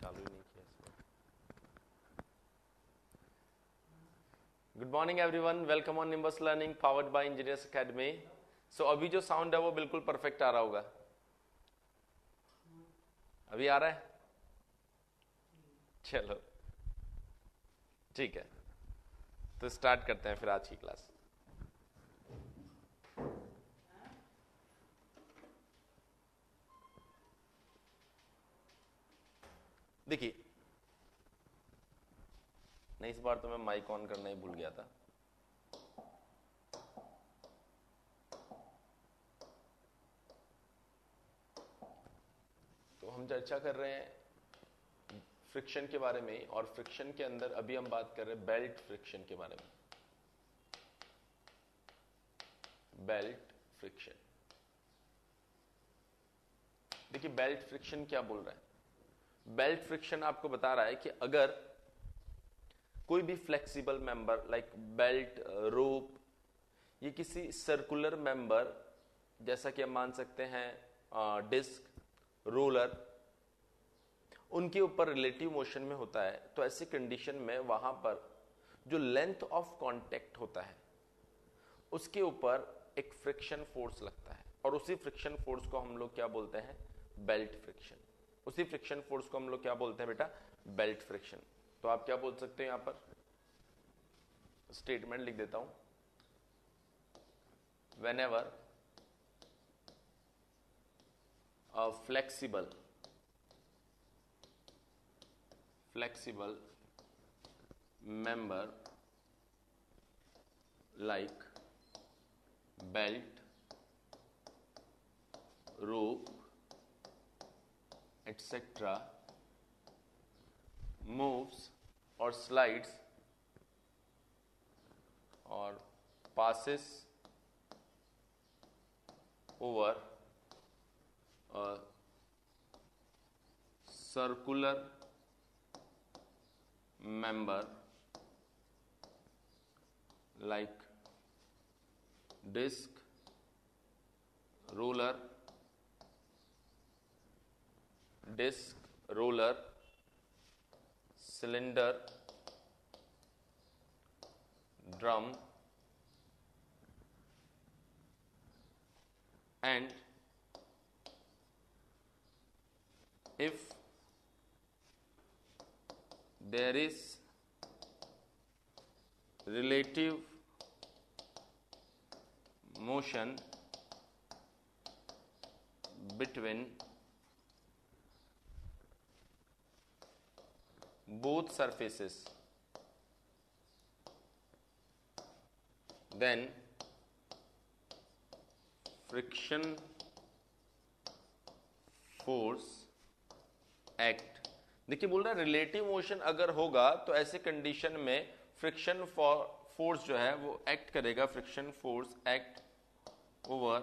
चालू ही नहीं किया इसको। Good morning everyone, welcome on Nimbus learning powered by engineers academy. So अभी जो साउंड है वो बिल्कुल परफेक्ट आ रहा होगा। अभी आ रहा है? चलो ठीक है, तो स्टार्ट करते हैं फिर आज की क्लास। देखिए, नहीं इस बार तो मैं माइक ऑन करना ही भूल गया था। तो हम चर्चा कर रहे हैं फ्रिक्शन के बारे में, और फ्रिक्शन के अंदर अभी हम बात कर रहे हैं बेल्ट फ्रिक्शन के बारे में। बेल्ट फ्रिक्शन, देखिए बेल्ट फ्रिक्शन क्या बोल रहा है। बेल्ट फ्रिक्शन आपको बता रहा है कि अगर कोई भी फ्लेक्सिबल मेंबर लाइक बेल्ट, रोप, ये किसी सर्कुलर मेंबर जैसा कि हम मान सकते हैं डिस्क, रोलर, उनके ऊपर रिलेटिव मोशन में होता है, तो ऐसी कंडीशन में वहां पर जो लेंथ ऑफ कांटेक्ट होता है उसके ऊपर एक फ्रिक्शन फोर्स लगता है, और उसी फ्रिक्शन फोर्स को हम लोग क्या बोलते हैं? Belt friction. उसी फ्रिक्शन फोर्स को हम लोग क्या बोलते हैं बेटा? Belt friction. तो आप क्या बोल सकते हैं, यहां पर स्टेटमेंट लिख देता हूं, whenever a flexible member like belt, rope, etc. moves or slides or passes over a circular member like disc, roller, cylinder, drum, and if there is relative motion between both surfaces, then friction force act। देखिए बोल रहा है relative motion अगर होगा तो ऐसे condition में friction force जो है वो एक्ट करेगा। Friction force act over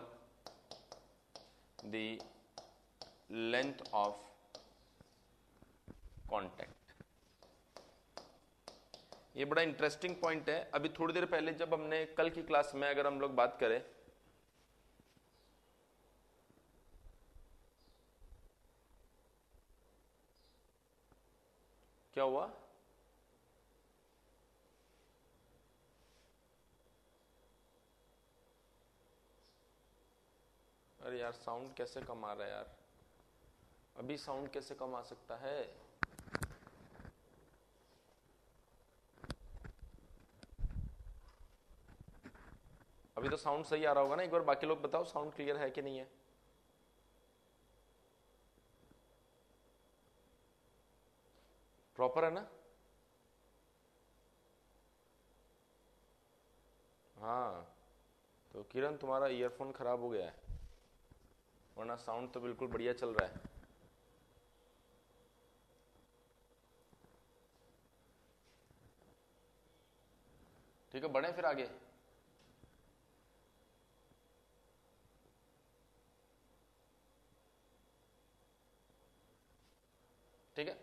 the length of contact. ये बड़ा इंटरेस्टिंग पॉइंट है। अभी थोड़ी देर पहले जब हमने कल की क्लास में अगर हम लोग बात करें, क्या हुआ? अरे यार साउंड कैसे कम आ रहा है यार, अभी साउंड कैसे कम आ सकता है? अभी तो साउंड सही आ रहा होगा ना? एक बार बाकी लोग बताओ साउंड क्लियर है कि नहीं है? प्रॉपर है ना? हाँ, तो किरण तुम्हारा ईयरफोन खराब हो गया है, वरना साउंड तो बिल्कुल बढ़िया चल रहा है। ठीक है, बढ़े फिर आगे। ठीक है,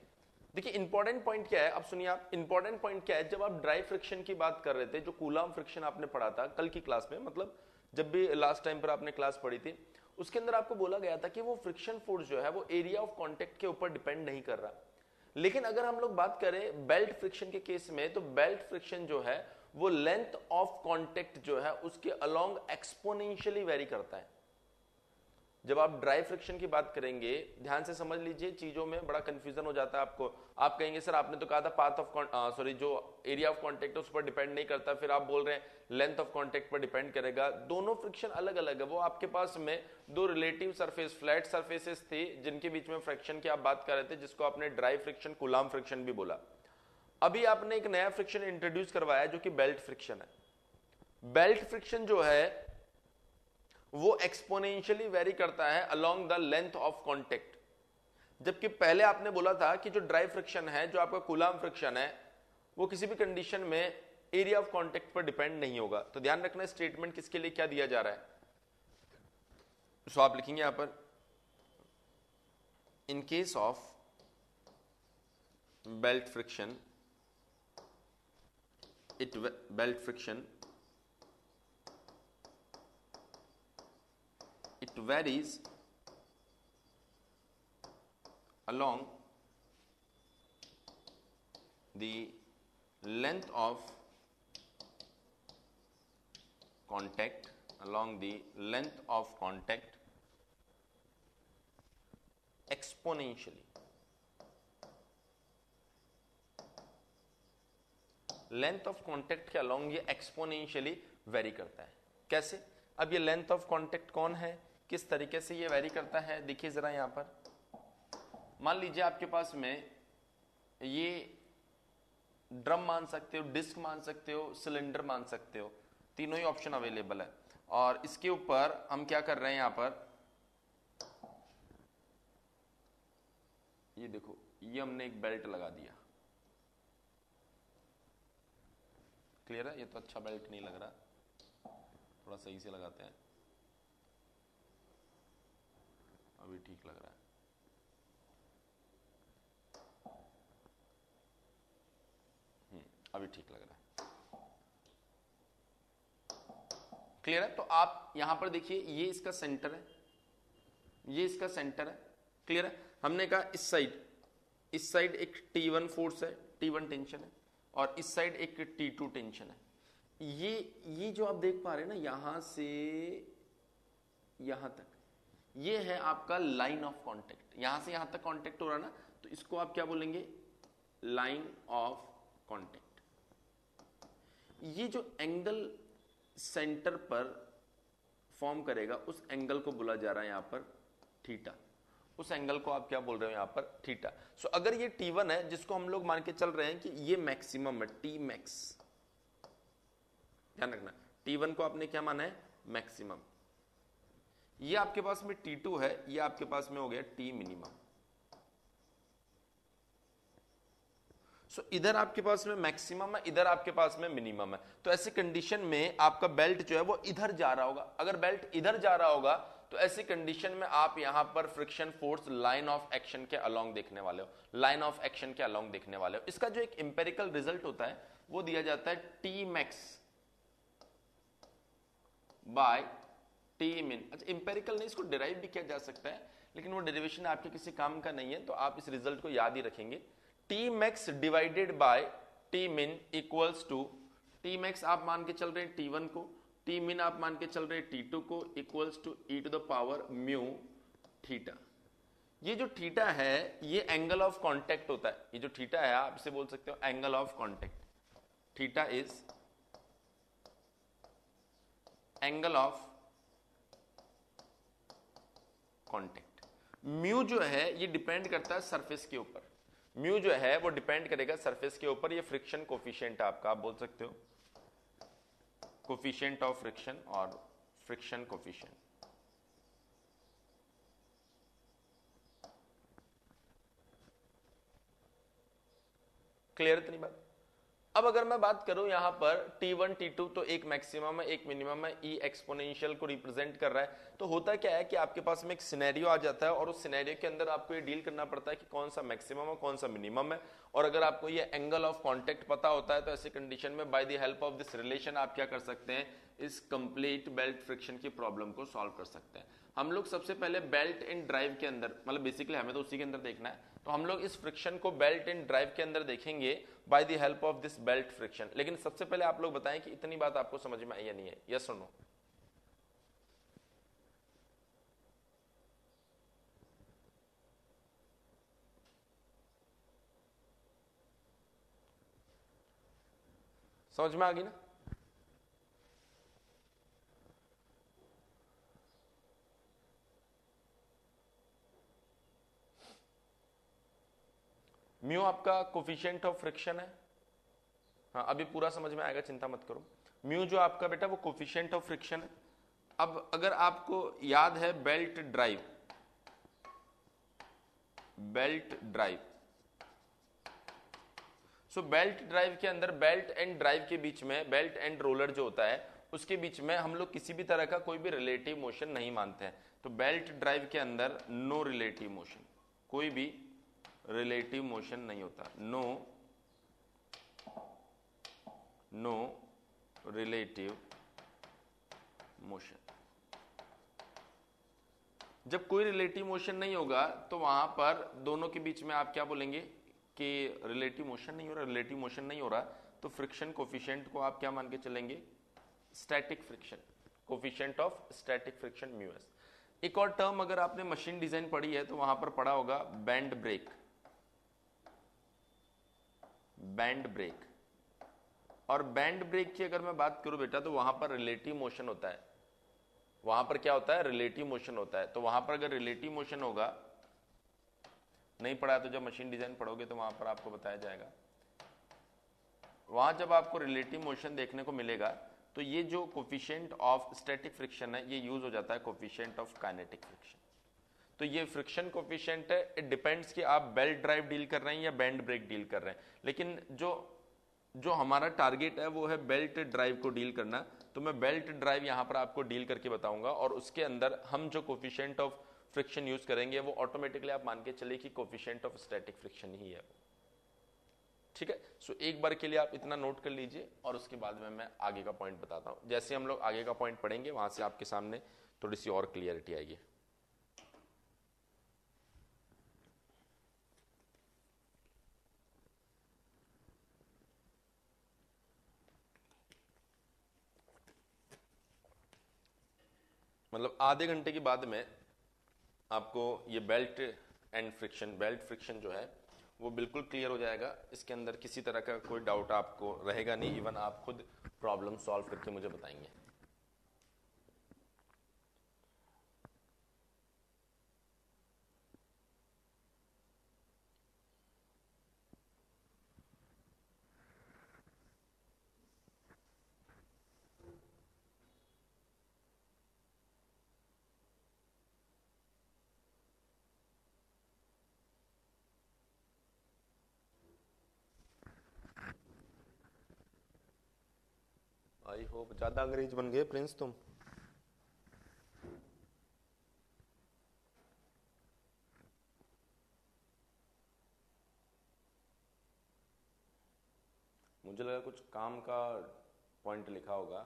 देखिए इंपॉर्टेंट पॉइंट क्या है, अब सुनिए आप। इंपॉर्टेंट पॉइंट क्या है, जब आप ड्राई फ्रिक्शन की बात कर रहे थे, जो कूलाम फ्रिक्शन आपने पढ़ा था कल की क्लास में, मतलब जब भी लास्ट टाइम पर आपने क्लास पढ़ी थी, उसके अंदर आपको बोला गया था कि वो फ्रिक्शन फोर्स जो है वो एरिया ऑफ कांटेक्ट के ऊपर डिपेंड नहीं कर रहा, लेकिन अगर हम लोग बात करें बेल्ट फ्रिक्शन के केस में, तो बेल्ट फ्रिक्शन जो है वो लेंथ ऑफ कांटेक्ट जो है उसके अलोंग एक्सपोनेंशियली वेरी करता है। जब आप ड्राई फ्रिक्शन की बात करेंगे, ध्यान से समझ लीजिए, चीजों में बड़ा कंफ्यूजन हो जाता है आपको। आप कहेंगे सर आपने तो कहा था पाथ ऑफ जो एरिया ऑफ कांटेक्ट है उस पर डिपेंड नहीं करता, फिर आप बोल रहे हैं लेंथ ऑफ कांटेक्ट पर डिपेंड करेगा। दोनों फ्रिक्शन अलग अलग है। वो आपके पास में दो रिलेटिव सरफेस, फ्लैट सरफेसेस थी जिनके बीच में फ्रिक्शन की आप बात कर रहे थे, जिसको आपने ड्राई फ्रिक्शन, कूलाम फ्रिक्शन भी बोला। अभी आपने एक नया फ्रिक्शन इंट्रोड्यूस करवाया जो कि बेल्ट फ्रिक्शन है। बेल्ट फ्रिक्शन जो है वो एक्सपोनेंशियली वेरी करता है along the length of contact, जबकि पहले आपने बोला था कि जो ड्राई फ्रिक्शन है, जो आपका कूलाम फ्रिक्शन है, वो किसी भी कंडीशन में एरिया ऑफ कांटेक्ट पर डिपेंड नहीं होगा। तो ध्यान रखना स्टेटमेंट किसके लिए क्या दिया जा रहा है। सो आप लिखेंगे यहां पर in case of belt friction, belt friction it varies along the length of contact, along the length of contact exponentially. Length of contact के अलोंग ये एक्सपोनेंशियली वेरी करता है। कैसे? अब ये लेंथ ऑफ कॉन्टेक्ट कौन है, किस तरीके से ये वेरी करता है, देखिए जरा यहां पर। मान लीजिए आपके पास में ये ड्रम मान सकते हो, डिस्क मान सकते हो, सिलेंडर मान सकते हो, तीनों ही ऑप्शन अवेलेबल है। और इसके ऊपर हम क्या कर रहे हैं यहां पर, ये देखो, ये हमने एक बेल्ट लगा दिया। क्लियर है? ये तो अच्छा बेल्ट नहीं लग रहा, थोड़ा सही से लगाते हैं, अभी ठीक लग रहा है। अभी ठीक लग रहा है। क्लियर है? तो आप यहां पर देखिए, ये इसका सेंटर है, ये इसका सेंटर है। क्लियर है? हमने कहा इस साइड एक T1 फोर्स है, T1 टेंशन है, और इस साइड एक T2 टेंशन है। ये जो आप देख पा रहे हैं ना, यहां से यहां तक, ये है आपका लाइन ऑफ कांटेक्ट। यहां से यहां तक कांटेक्ट हो रहा है ना, तो इसको आप क्या बोलेंगे, लाइन ऑफ कांटेक्ट। ये जो एंगल सेंटर पर फॉर्म करेगा, उस एंगल को बोला जा रहा है यहां पर थीटा। उस एंगल को आप क्या बोल रहे हो यहां पर, थीटा। सो अगर ये T1 है, जिसको हम लोग मान के चल रहे हैं कि ये मैक्सिमम है, T मैक्स, ध्यान रखना, T1 को आपने क्या माना है, मैक्सिमम। ये आपके पास में T2 है, ये आपके पास में हो गया T मिनिमम। सो इधर आपके पास में मैक्सिमम है, इधर आपके पास में मिनिमम है। तो ऐसी कंडीशन में आपका बेल्ट जो है वो इधर जा रहा होगा। अगर बेल्ट इधर जा रहा होगा तो ऐसी कंडीशन में आप यहां पर friction force line of action के अलोंग देखने वाले हो, लाइन ऑफ एक्शन के अलोंग देखने वाले हो। इसका जो एक इंपेरिकल रिजल्ट होता है वो दिया जाता है T मैक्स बाय T मिन। अच्छा, इंपेरिकल नहीं, इसको डिराइव भी किया जा सकता है, लेकिन वो डेरिवेशन आपके किसी काम का नहीं है, तो आप इस रिजल्ट को याद ही रखेंगे। T max divided by T मिन इक्वल्स टू, T मैक्स आप मान के चल रहे हैं T1 को, T मिन आप मान के चल रहे हैं T2 को, equals to e to the power mu theta. ये जो थीटा है ये एंगल ऑफ कांटेक्ट होता है। ये जो थीटा है आप इसे बोल सकते हो angle of contact. Theta is angle of contact. Mu जो है ये डिपेंड करता है सरफेस के ऊपर। म्यू जो है वो डिपेंड करेगा सरफेस के ऊपर। ये फ्रिक्शन कोफिशिएंट आपका, आप बोल सकते हो कोफिशिएंट ऑफ फ्रिक्शन और फ्रिक्शन कोफिशिएंट। क्लियर इतनी बात? अब अगर मैं बात करूं यहां पर T1 T2 तो एक मैक्सिमम है एक मिनिमम है, E एक्सपोनेंशियल को रिप्रेजेंट कर रहा है। तो होता क्या है कि आपके पास में एक सिनेरियो आ जाता है और उस सिनेरियो के अंदर आपको ये डील करना पड़ता है कि कौन सा मैक्सिमम है कौन सा मिनिमम है। और अगर आपको ये एंगल ऑफ कांटेक्ट पता होता है तो ऐसी कंडीशन में by the help of this relation आप क्या कर सकते हैं, इस कंप्लीट बेल्ट फ्रिक्शन की प्रॉब्लम को सॉल्व कर सकते हैं। हम लोग सबसे पहले बेल्ट एंड ड्राइव के अंदर, मतलब बेसिकली हमें तो उसी के अंदर देखना है, तो हम लोग इस फ्रिक्शन को बेल्ट एंड ड्राइव के अंदर देखेंगे by the help of this belt friction. लेकिन सबसे पहले आप लोग बताएं कि इतनी बात आपको समझ में आई या नहीं है, यस और नो? समझ में आ गई ना? म्यू आपका कोफिशिएंट ऑफ फ्रिक्शन है। हाँ, अभी पूरा समझ में आएगा, चिंता मत करो। म्यू जो आपका बेटा वो कोफिशिएंट ऑफ फ्रिक्शन है। अब अगर आपको याद है बेल्ट ड्राइव, बेल्ट ड्राइव, सो बेल्ट ड्राइव के अंदर बेल्ट एंड ड्राइव के बीच में, बेल्ट एंड रोलर जो होता है उसके बीच में हम लोग किसी भी तरह का कोई भी रिलेटिव मोशन नहीं मानते हैं। तो बेल्ट ड्राइव के अंदर नो रिलेटिव मोशन, कोई भी रिलेटिव मोशन नहीं होता, नो रिलेटिव मोशन। जब कोई रिलेटिव मोशन नहीं होगा तो वहां पर दोनों के बीच में आप क्या बोलेंगे कि रिलेटिव मोशन नहीं हो रहा, रिलेटिव मोशन नहीं हो रहा, तो फ्रिक्शन कोफिशिएंट को आप क्या मान के चलेंगे? Static friction, coefficient of static friction mu S. एक और टर्म अगर आपने मशीन डिजाइन पढ़ी है तो वहां पर पढ़ा होगा बैंड ब्रेक, बैंड ब्रेक। और बैंड ब्रेक की अगर मैं बात करूं बेटा तो वहां पर रिलेटिव मोशन होता है, वहां पर क्या होता है? रिलेटिव मोशन होता है। तो वहां पर अगर रिलेटिव मोशन होगा, नहीं पढ़ा तो जब मशीन डिजाइन पढ़ोगे तो वहां पर आपको बताया जाएगा। वहां जब आपको रिलेटिव मोशन देखने को मिलेगा तो ये जो कोफिशिएंट ऑफ स्टैटिक फ्रिक्शन है ये यूज हो जाता है कोफिशिएंट ऑफ काइनेटिक फ्रिक्शन। तो ये फ्रिक्शन कोफिशिएंट है, इट डिपेंड्स कि आप बेल्ट ड्राइव डील कर रहे हैं या बैंड ब्रेक डील कर रहे हैं। लेकिन जो हमारा टारगेट है वो है बेल्ट ड्राइव को डील करना। तो मैं बेल्ट ड्राइव यहां पर आपको डील करके बताऊंगा और उसके अंदर हम जो कोफिशिएंट ऑफ फ्रिक्शन यूज करेंगे वो ऑटोमेटिकली आप मान के चलिए कि कोफिशिएंट ऑफ स्टैटिक फ्रिक्शन ही है। ठीक है, सो एक बार के लिए आप इतना नोट कर लीजिए और उसके बाद में मैं आगे का पॉइंट बताता हूं। जैसे हम लोग आगे का पॉइंट पढ़ेंगे वहां से आपके सामने थोड़ी सी और क्लियरिटी आएगी। मतलब आधे घंटे के बाद में आपको ये belt and friction, belt friction जो है वो बिल्कुल क्लियर हो जाएगा। इसके अंदर किसी तरह का कोई डाउट आपको रहेगा नहीं, इवन आप खुद प्रॉब्लम सॉल्व करके मुझे बताएंगे। आई होप ज्यादा अंग्रेज बन गए प्रिंस तुम। मुझे लगा कुछ काम का पॉइंट लिखा होगा।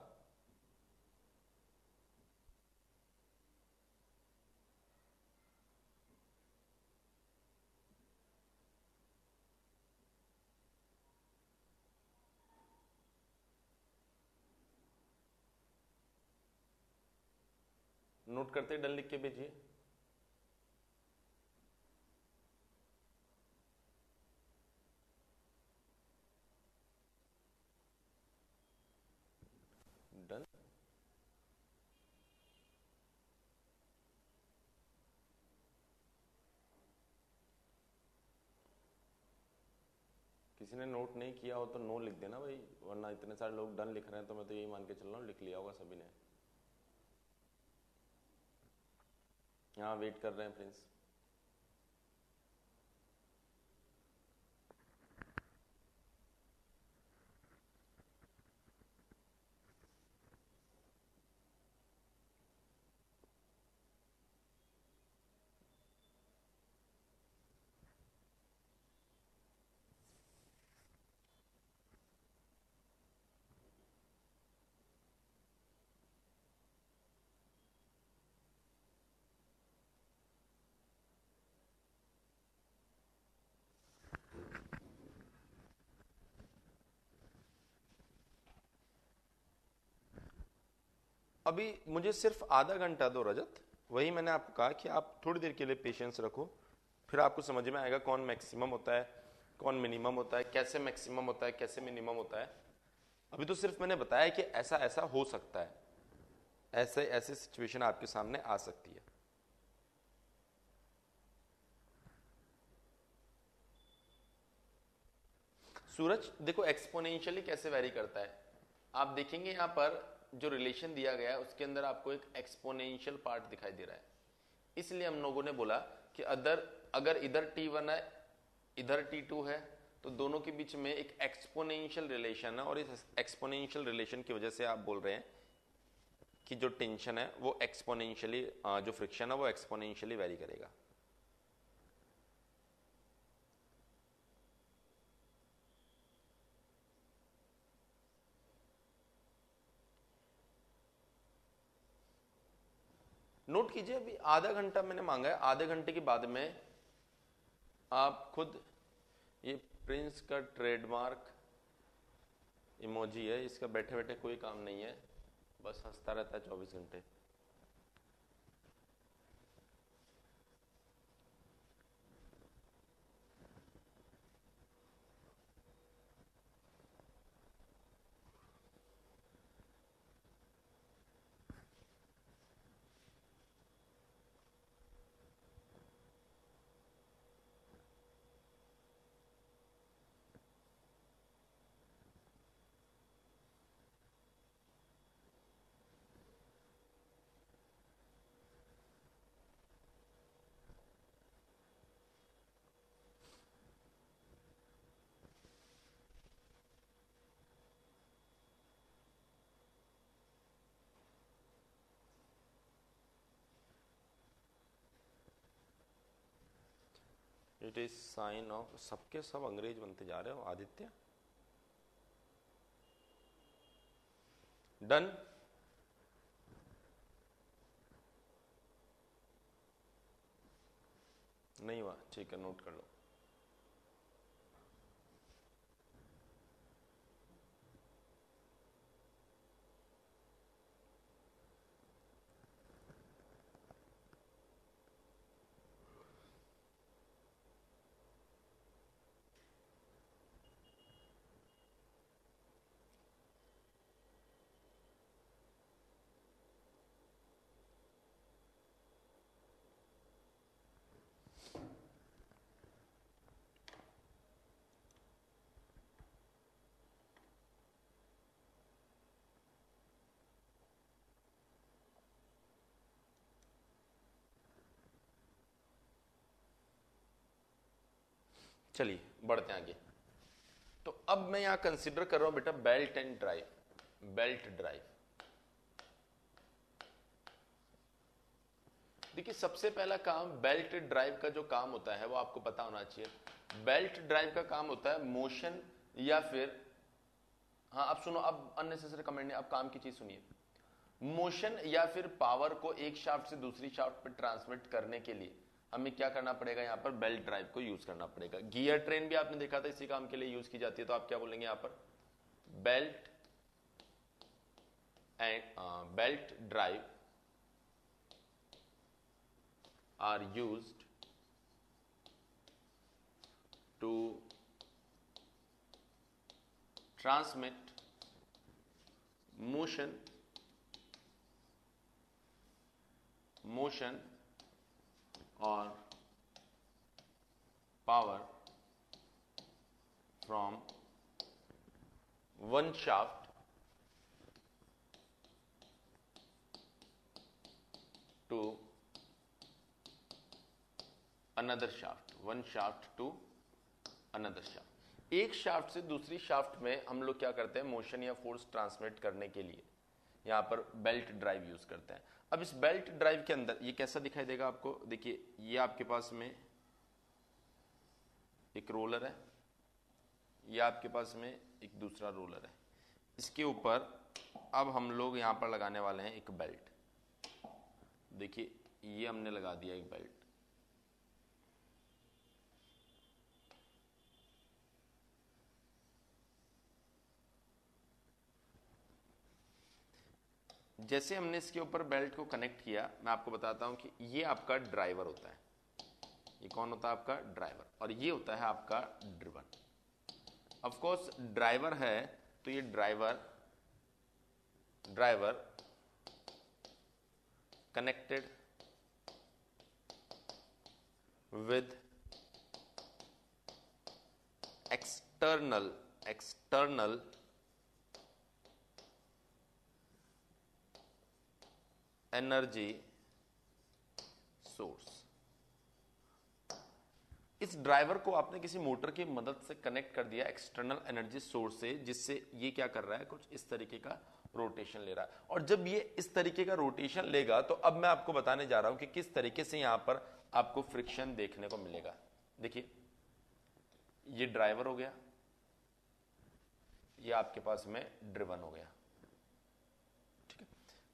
नोट करते डन लिख के भेजिए। डन। किसी ने नोट नहीं किया हो तो नो लिख देना भाई, वरना इतने सारे लोग डन लिख रहे हैं तो मैं तो यही मान के चल रहा हूँ लिख लिया होगा सभी ने। यहाँ वेट कर रहे हैं प्रिंस। अभी मुझे सिर्फ आधा घंटा दो रजत, वही मैंने आपको कहा कि आप थोड़ी देर के लिए पेशेंस रखो, फिर आपको समझ में आएगा कौन मैक्सिमम होता है, कौन मिनिमम होता है, कैसे मैक्सिमम होता है, कैसे मिनिमम होता है। अभी तो सिर्फ मैंने बताया कि ऐसा ऐसा हो सकता है, ऐसे ऐसे सिचुएशन आपके सामने आ सकती है। सूरज देखो एक्सपोनेंशियली कैसे वेरी करता है, आप देखेंगे यहां पर जो रिलेशन दिया गया है उसके अंदर आपको एक एक्सपोनेंशियल पार्ट दिखाई दे रहा है। इसलिए हम लोगों ने बोला कि अगर इधर T1 है इधर T2 है तो दोनों के बीच में एक एक्सपोनेंशियल रिलेशन है, और इस एक्सपोनेंशियल रिलेशन की वजह से आप बोल रहे हैं कि जो टेंशन है वो एक्सपोनेंशियली, जो फ्रिक्शन है वो एक्सपोनेंशियली वेरी करेगा। नोट कीजिए अभी आधा घंटा मैंने मांगा है, आधे घंटे के बाद में आप खुद, ये प्रिंस का ट्रेडमार्क इमोजी है, इसका बैठे बैठे कोई काम नहीं है, बस हंसता रहता है 24 घंटे। इट इज साइन ऑफ, सबके सब अंग्रेज बनते जा रहे हो आदित्य। डन। नहीं हुआ, ठीक है नोट कर लो। चलिए बढ़ते हैं आगे। तो अब मैं यहां कंसिडर कर रहा हूं बेटा belt and drive, belt drive. देखिए सबसे पहला काम बेल्ट ड्राइव का जो काम होता है वो आपको पता होना चाहिए। बेल्ट ड्राइव का काम होता है मोशन या फिर, हाँ अब सुनो, अब अननेसेसरी कमेंट नहीं, अब काम की चीज सुनिए। मोशन या फिर पावर को एक शाफ्ट से दूसरी शाफ्ट पर ट्रांसमिट करने के लिए हमें क्या करना पड़ेगा, यहां पर बेल्ट ड्राइव को यूज करना पड़ेगा। गियर ट्रेन भी आपने देखा था इसी काम के लिए यूज की जाती है, तो आप क्या बोलेंगे यहां पर, belt and belt drive are used to transmit motion or power from one shaft to another shaft, one shaft to another shaft. एक शाफ्ट से दूसरी शाफ्ट में हम लोग क्या करते हैं, मोशन या फोर्स ट्रांसमिट करने के लिए यहां पर बेल्ट ड्राइव यूज करते हैं। अब इस बेल्ट ड्राइव के अंदर ये कैसा दिखाई देगा आपको, देखिए ये आपके पास में एक रोलर है, ये आपके पास में एक दूसरा रोलर है, इसके ऊपर अब हम लोग यहां पर लगाने वाले हैं एक बेल्ट। देखिए ये हमने लगा दिया एक बेल्ट। जैसे हमने इसके ऊपर बेल्ट को कनेक्ट किया, मैं आपको बताता हूं कि ये आपका ड्राइवर होता है। ये कौन होता है? आपका ड्राइवर। और ये होता है आपका ड्रिवन। ऑफ कोर्स ड्राइवर है तो ये driver connected with external energy source. इस ड्राइवर को आपने किसी मोटर की मदद से कनेक्ट कर दिया एक्सटर्नल एनर्जी सोर्स से, जिससे ये क्या कर रहा है? कुछ इस तरीके का रोटेशन ले रहा है। और जब ये इस तरीके का रोटेशन लेगा तो अब मैं आपको बताने जा रहा हूं कि किस तरीके से यहां पर आपको फ्रिक्शन देखने को मिलेगा। देखिए, ये ड्राइवर हो गया, ये आपके पास में ड्रिवन हो गया, ठीक है,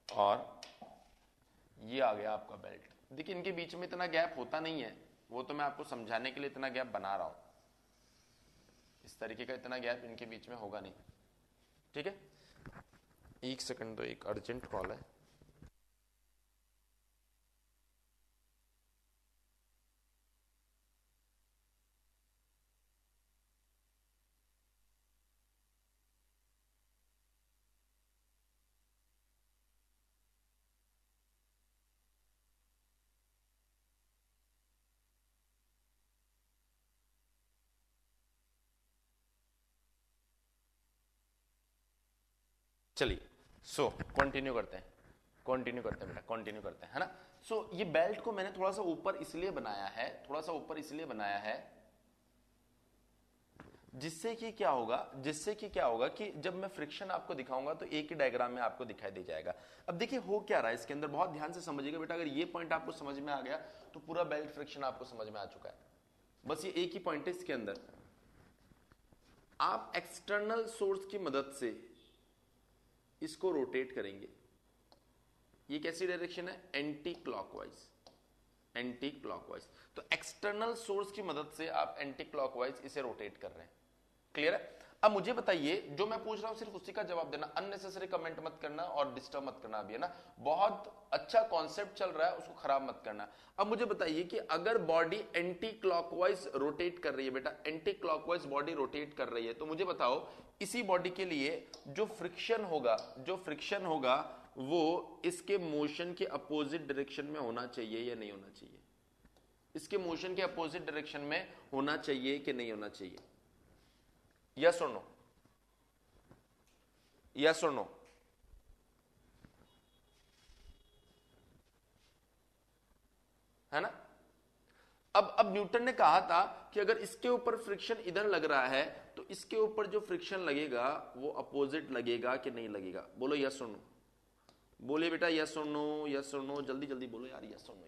और ये आ गया आपका बेल्ट। देखिए, इनके बीच में इतना गैप होता नहीं है, वो तो मैं आपको समझाने के लिए इतना गैप बना रहा हूं। इस तरीके का इतना गैप इनके बीच में होगा नहीं, ठीक है। एक सेकंड, तो एक अर्जेंट कॉल है। चलिए, सो कंटिन्यू करते हैं बेटा, कंटिन्यू करते हैं, है ना। सो ये बेल्ट को मैंने थोड़ा सा ऊपर इसलिए बनाया है, जिससे कि क्या होगा कि जब मैं फ्रिक्शन आपको दिखाऊंगा तो एक ही डायग्राम में आपको दिखाई दे जाएगा। अब देखिए हो क्या रहा है इसके अंदर, बहुत ध्यान से समझिएगा बेटा। अगर ये पॉइंट आपको समझ में आ गया तो पूरा बेल्ट फ्रिक्शन आपको समझ में आ चुका है। बस ये एक ही पॉइंट है इसके अंदर। आप एक्सटर्नल सोर्स की मदद से इसको रोटेट करेंगे। ये कैसी डायरेक्शन है? Anti clockwise. तो एक्सटर्नल सोर्स की मदद से आप एंटी क्लॉकवाइज इसे रोटेट कर रहे हैं। क्लियर है? अब मुझे बताइए, जो मैं पूछ रहा हूं सिर्फ उसी का जवाब देना, अननेसेसरी कमेंट मत करना और डिस्टर्ब मत करना अभी, है ना। बहुत अच्छा कॉन्सेप्ट चल रहा है, उसको खराब मत करना। अब मुझे बताइए कि अगर बॉडी एंटी क्लॉकवाइज रोटेट कर रही है बेटा, एंटी क्लॉकवाइज बॉडी रोटेट कर रही है, तो मुझे बताओ इसी बॉडी के लिए जो फ्रिक्शन होगा वो इसके मोशन के अपोजिट डायरेक्शन में होना चाहिए या नहीं होना चाहिए? इसके मोशन के अपोजिट डायरेक्शन में होना चाहिए कि नहीं होना चाहिए? यस और नो? यस और नो? है ना। अब न्यूटन ने कहा था कि अगर इसके ऊपर फ्रिक्शन इधर लग रहा है तो इसके ऊपर जो फ्रिक्शन लगेगा वो अपोजिट लगेगा कि नहीं लगेगा? बोलो यस और नो। बोलिए बेटा यस और नो, जल्दी जल्दी बोलो यार, यस और नो।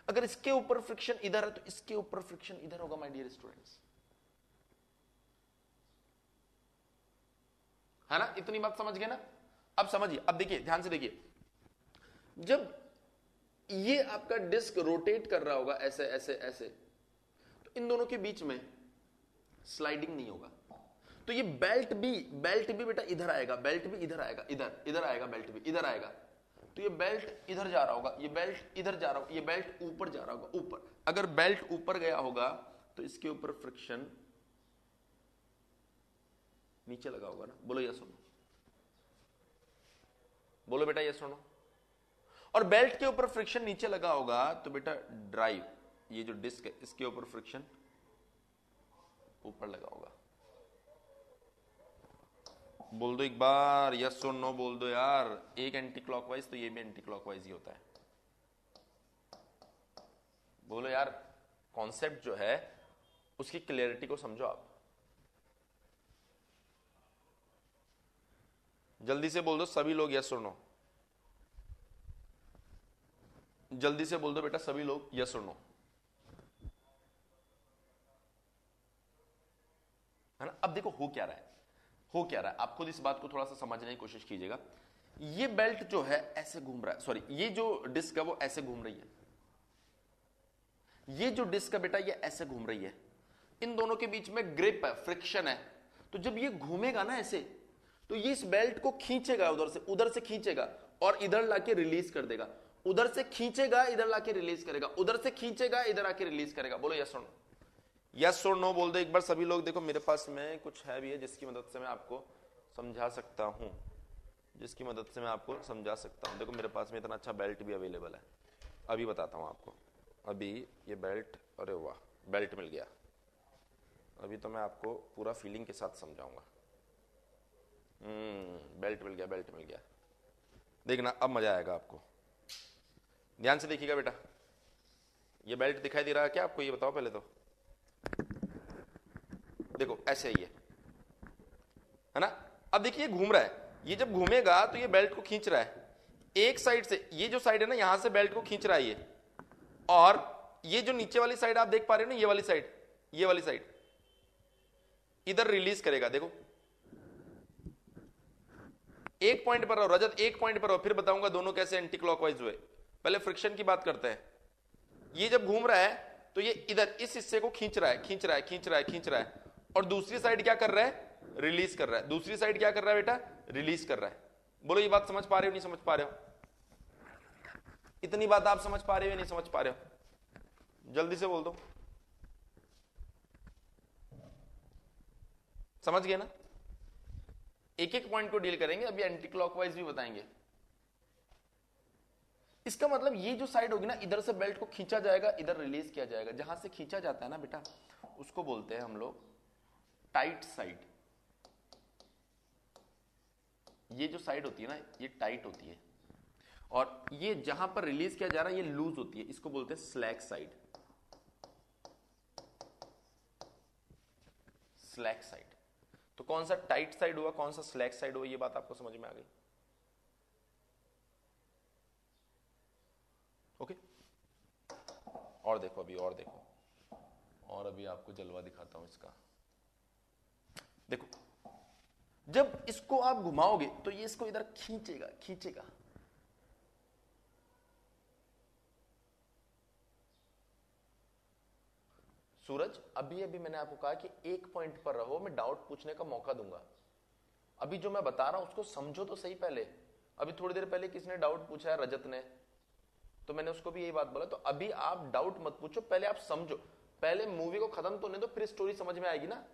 अगर इसके ऊपर फ्रिक्शन इधर है तो इसके ऊपर फ्रिक्शन इधर होगा माय डियर स्टूडेंट्स, है ना। इतनी बात समझ गए ना? अब समझिए, अब देखिए ध्यान से देखिए, जब ये आपका डिस्क रोटेट कर रहा होगा ऐसे ऐसे ऐसे, तो इन दोनों के बीच में स्लाइडिंग नहीं होगा। तो ये बेल्ट भी बेटा इधर आएगा, बेल्ट भी इधर आएगा, इधर आएगा, बेल्ट भी इधर आएगा। तो ये बेल्ट इधर जा रहा होगा, ये बेल्ट इधर जा रहा होगा, ये बेल्ट ऊपर जा रहा होगा, ऊपर। अगर बेल्ट ऊपर गया होगा तो इसके ऊपर फ्रिक्शन नीचे लगा होगा ना। बोलो यस और नो। बोलो बेटा यस और नो। और बेल्ट के ऊपर फ्रिक्शन नीचे लगा होगा तो बेटा ड्राइव, ये जो डिस्क है इसके ऊपर फ्रिक्शन ऊपर लगा होगा। बोल दो एक बार यस और नो, बोल दो यार। एक एंटी क्लॉकवाइज तो ये भी एंटी क्लॉकवाइज ही होता है। बोलो यार, कॉन्सेप्ट जो है उसकी क्लियरिटी को समझो आप। जल्दी से बोल दो सभी लोग यस और नो, जल्दी से बोल दो बेटा सभी लोग यस और नो, है ना। अब देखो हो क्या रहा है, आप खुद इस बात को थोड़ा सा समझने की कोशिश कीजिएगा। ये बेल्ट जो है ऐसे घूम रहा है, सॉरी ये जो डिस्क है वो ऐसे घूम रही है, ये जो डिस्क है बेटा ये ऐसे घूम रही है। इन दोनों के बीच में ग्रिप है, फ्रिक्शन है। तो जब ये घूमेगा ना ऐसे, तो ये इस बेल्ट को खींचेगा, उधर से खींचेगा, और इधर लाके रिलीज कर देगा। उधर से खींचेगा, इधर लाके रिलीज करेगा, उधर से खींचेगा, इधर आके रिलीज करेगा। बोलो यस और नो, यस और नो बोल दो एक बार सभी लोग। देखो मेरे पास में कुछ है भी है जिसकी मदद से मैं आपको समझा सकता हूं, जिसकी मदद से मैं आपको समझा सकता हूं। देखो मेरे पास में इतना अच्छा बेल्ट भी अवेलेबल है, अभी बताता हूं आपको। अभी ये बेल्ट, अरे वाह बेल्ट मिल गया। अभी तो मैं आपको पूरा फीलिंग के साथ समझाऊंगा। बेल्ट मिल गया, बेल्ट मिल गया। देखना अब मजा आएगा आपको, ध्यान से देखिएगा बेटा। ये बेल्ट दिखाई दे रहा है क्या आपको, ये बताओ पहले तो। देखो ऐसे ही है ना। अब देखिए घूम रहा है, ये जब घूमेगा तो ये बेल्ट को खींच रहा है एक साइड से। ये जो साइड है ना, यहां से बेल्ट को खींच रहा है ये, और ये जो नीचे वाली साइड आप देख पा रहे हो ना, ये वाली साइड, ये वाली साइड इधर रिलीज करेगा। देखो एक पॉइंट पर रहो रजत, एक पॉइंट पर रहो, फिर बताऊंगा दोनों कैसे एंटी क्लॉकवाइज हुए। पहले फ्रिक्शन की बात करते हैं। ये जब घूम रहा है तो ये इधर इस हिस्से को खींच रहा है, खींच रहा है, खींच रहा है, खींच रहा है, और दूसरी साइड क्या कर रहा है, रिलीज कर रहा है। दूसरी साइड क्या कर रहा है बेटा, रिलीज कर रहा है। बोलो ये बात समझ पा रहे हो, नहीं समझ पा रहे हो? इतनी बात आप समझ पा रहे हो, नहीं समझ पा रहे हो? जल्दी से बोल दो, समझ गए ना? एक एक पॉइंट को डील करेंगे, अभी एंटी क्लॉकवाइज भी बताएंगे। इसका मतलब ये जो साइड होगी ना, इधर से बेल्ट को खींचा जाएगा, इधर रिलीज किया जाएगा। जहां से खींचा जाता है ना बेटा, उसको बोलते हैं हम लोग टाइट साइड। ये जो साइड होती है ना, ये टाइट होती है, और ये जहां पर रिलीज किया जा रहा है ये लूज होती है। इसको बोलते हैं स्लैक साइड। Slack side. तो कौन सा टाइट साइड हुआ, कौन सा स्लैक साइड हुआ, ये बात आपको समझ में आ गई? ओके। और देखो अभी, और देखो, और अभी आपको जलवा दिखाता हूं इसका। देखो जब इसको आप घुमाओगे तो ये इसको इधर खींचेगा, खींचेगा। सूरज अभी अभी मैंने आपको कहा कि एक पॉइंट पर रहो, मैं डाउट पूछने का मौका दूंगा। अभी जो मैं बता रहा हूं उसको समझो तो सही पहले। अभी थोड़ी देर पहले किसने डाउट पूछा है, रजत ने, तो मैंने उसको भी यही बात बोला। तो अभी आप डाउट मत पूछो, पहले आप समझो। पहले मूवी को खत्म तो नहीं दो, फिर स्टोरी समझ में आएगी ना।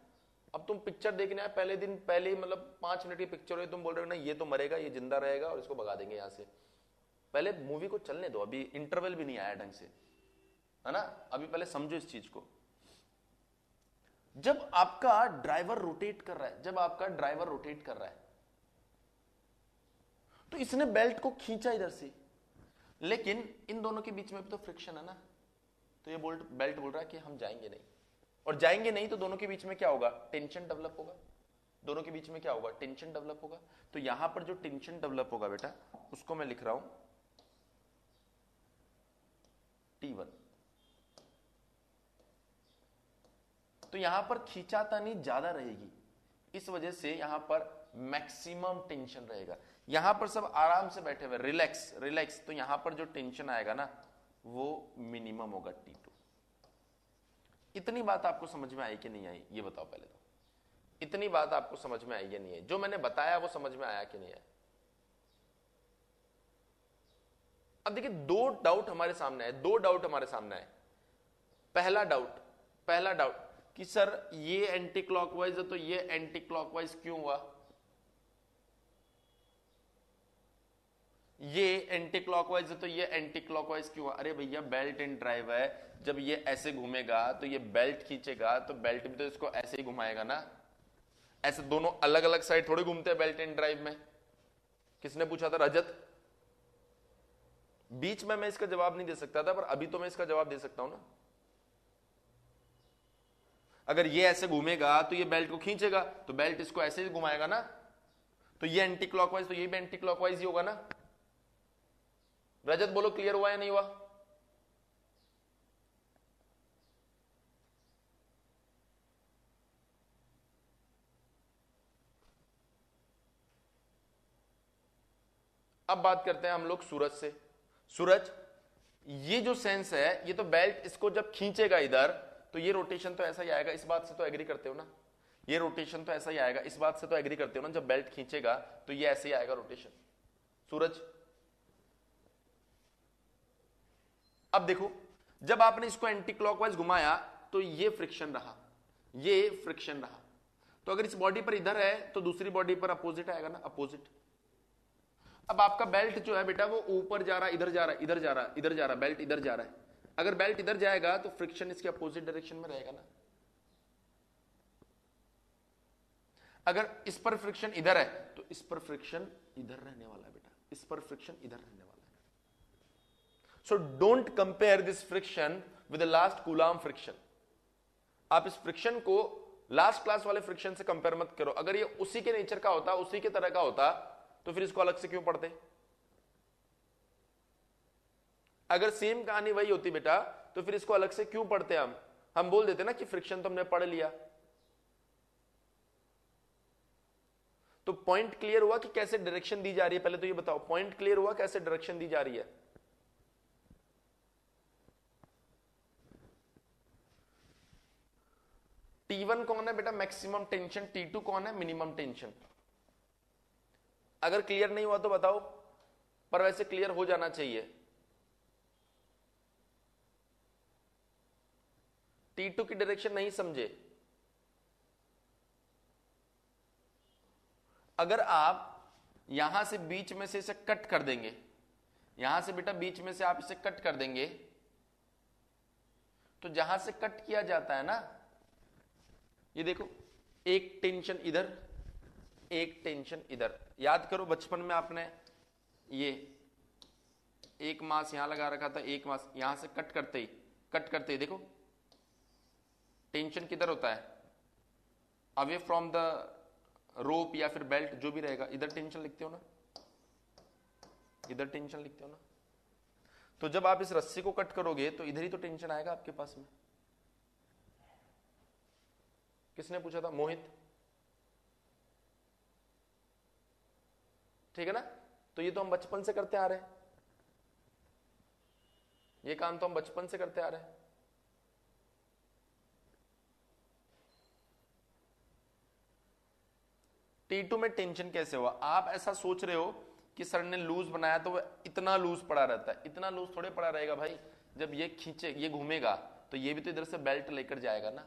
अब तुम पिक्चर देखने आए, पहले दिन पहले ही मतलब 5 मिनट की पिक्चर है, तुम बोल रहे हो ना ये तो मरेगा, ये जिंदा रहेगा और इसको भगा देंगे यहां से। पहले मूवी को चलने दो, अभी इंटरवल भी नहीं आया ढंग से, है ना। अभी पहले समझो इस चीज को। जब आपका ड्राइवर रोटेट कर रहा है, जब आपका ड्राइवर रोटेट कर रहा है, तो इसने बेल्ट को खींचा इधर से, लेकिन इन दोनों के बीच में भी तो फ्रिक्शन है ना। तो ये बेल्ट बोल रहा है कि हम जाएंगे नहीं, और जाएंगे नहीं तो दोनों के बीच में क्या होगा, टेंशन डेवलप होगा। दोनों के बीच में क्या होगा, टेंशन डेवलप होगा। तो यहां पर जो टेंशन डेवलप होगा बेटा, उसको मैं लिख रहा हूं T1। तो यहां पर खींचातानी ज्यादा रहेगी, इस वजह से यहां पर मैक्सिमम टेंशन रहेगा। यहां पर सब आराम से बैठे हुए, रिलैक्स रिलैक्स। तो यहां पर जो टेंशन आएगा ना, वो मिनिमम होगा T2। इतनी बात आपको समझ में आई कि नहीं आई, ये बताओ पहले तो। इतनी बात आपको समझ में आई या नहीं आई? जो मैंने बताया वो समझ में आया कि नहीं आया? अब देखिए दो डाउट हमारे सामने है, दो डाउट हमारे सामने है। पहला डाउट कि सर ये एंटी क्लॉकवाइज है तो ये एंटी क्लॉकवाइज क्यों हुआ, ये एंटी क्लॉकवाइज है तो ये एंटी क्लॉकवाइज क्यों हुआ? अरे भैया बेल्ट इन ड्राइव है, जब ये ऐसे घूमेगा तो ये बेल्ट खींचेगा, तो बेल्ट भी तो इसको ऐसे ही घुमाएगा ना। ऐसे दोनों अलग अलग साइड थोड़े घूमते हैं बेल्ट इन ड्राइव में। किसने पूछा था, रजत? बीच में मैं इसका जवाब नहीं दे सकता था, पर अभी तो मैं इसका जवाब दे सकता हूं ना। अगर ये ऐसे घूमेगा तो ये बेल्ट को खींचेगा, तो बेल्ट इसको ऐसे ही घुमाएगा ना। तो ये एंटी क्लॉकवाइज, तो ये भी एंटी क्लॉकवाइज ही होगा ना। रजत बोलो क्लियर हुआ या नहीं हुआ? अब बात करते हैं हम लोग सूरज से। सूरज, ये जो सेंस है, ये तो बेल्ट इसको जब खींचेगा इधर, तो ये रोटेशन तो ऐसा ही आएगा। इस बात से तो एग्री करते हो ना? ये रोटेशन तो ऐसा ही आएगा, इस बात से तो एग्री करते हो ना? जब बेल्ट खींचेगा तो ये ऐसे ही आएगा रोटेशन। सूरज अब देखो, जब आपने इसको एंटी क्लॉकवाइज घुमाया तो ये फ्रिक्शन रहा, ये फ्रिक्शन रहा। तो अगर इस बॉडी पर इधर है तो दूसरी बॉडी पर अपोजिट आएगा ना, अपोजिट। अब आपका बेल्ट जो है बेटा वो ऊपर जा रहा है, इधर जा रहा है, इधर जा रहा है, इधर जा रहा है, बेल्ट इधर जा रहा है। अगर बेल्ट इधर जाएगा तो फ्रिक्शन इसके अपोजिट डायरेक्शन में रहेगा ना। अगर इस पर फ्रिक्शन इधर है तो इस पर फ्रिक्शन इधर रहने वाला है बेटा, इस पर फ्रिक्शन इधर रहने वाला है। So don't compare this friction with the last coulomb friction. आप इस फ्रिक्शन को लास्ट क्लास वाले फ्रिक्शन से कंपेयर मत करो। अगर ये उसी के नेचर का होता, उसी के तरह का होता, तो फिर इसको अलग से क्यों पढ़ते? अगर सेम कहानी वही होती बेटा तो फिर इसको अलग से क्यों पढ़ते? हम बोल देते ना कि फ्रिक्शन तो हमने पढ़ लिया। तो पॉइंट क्लियर हुआ कि कैसे डायरेक्शन दी जा रही है? पहले तो ये बताओ, पॉइंट क्लियर हुआ कैसे डायरेक्शन दी जा रही है? T1 कौन है बेटा मैक्सिमम टेंशन, T2 कौन है मिनिमम टेंशन? अगर क्लियर नहीं हुआ तो बताओ, पर वैसे क्लियर हो जाना चाहिए। T2 की डायरेक्शन नहीं समझे? अगर आप यहां से बीच में से इसे कट कर देंगे, यहां से बेटा बीच में से आप इसे कट कर देंगे, तो जहां से कट किया जाता है ना, ये देखो, एक टेंशन इधर, एक टेंशन इधर। याद करो बचपन में आपने ये एक मास यहां लगा रखा था, एक मास यहां से कट करते ही देखो टेंशन किधर होता है? अवे फ्रॉम द रोप या फिर बेल्ट, जो भी रहेगा। इधर टेंशन लिखते हो ना, इधर टेंशन लिखते हो ना। तो जब आप इस रस्सी को कट करोगे तो इधर ही तो टेंशन आएगा आपके पास में। किसने पूछा था? मोहित। ठीक है ना? तो ये तो हम बचपन से करते आ रहे हैं, ये काम तो हम बचपन से करते आ रहे हैं। T2 में टेंशन कैसे हुआ? आप ऐसा सोच रहे हो कि सर ने लूज बनाया तो वह इतना लूज पड़ा रहता है। इतना लूज थोड़े पड़ा रहेगा भाई। जब ये खींचे, ये घूमेगा तो ये भी तो इधर से बेल्ट लेकर जाएगा ना,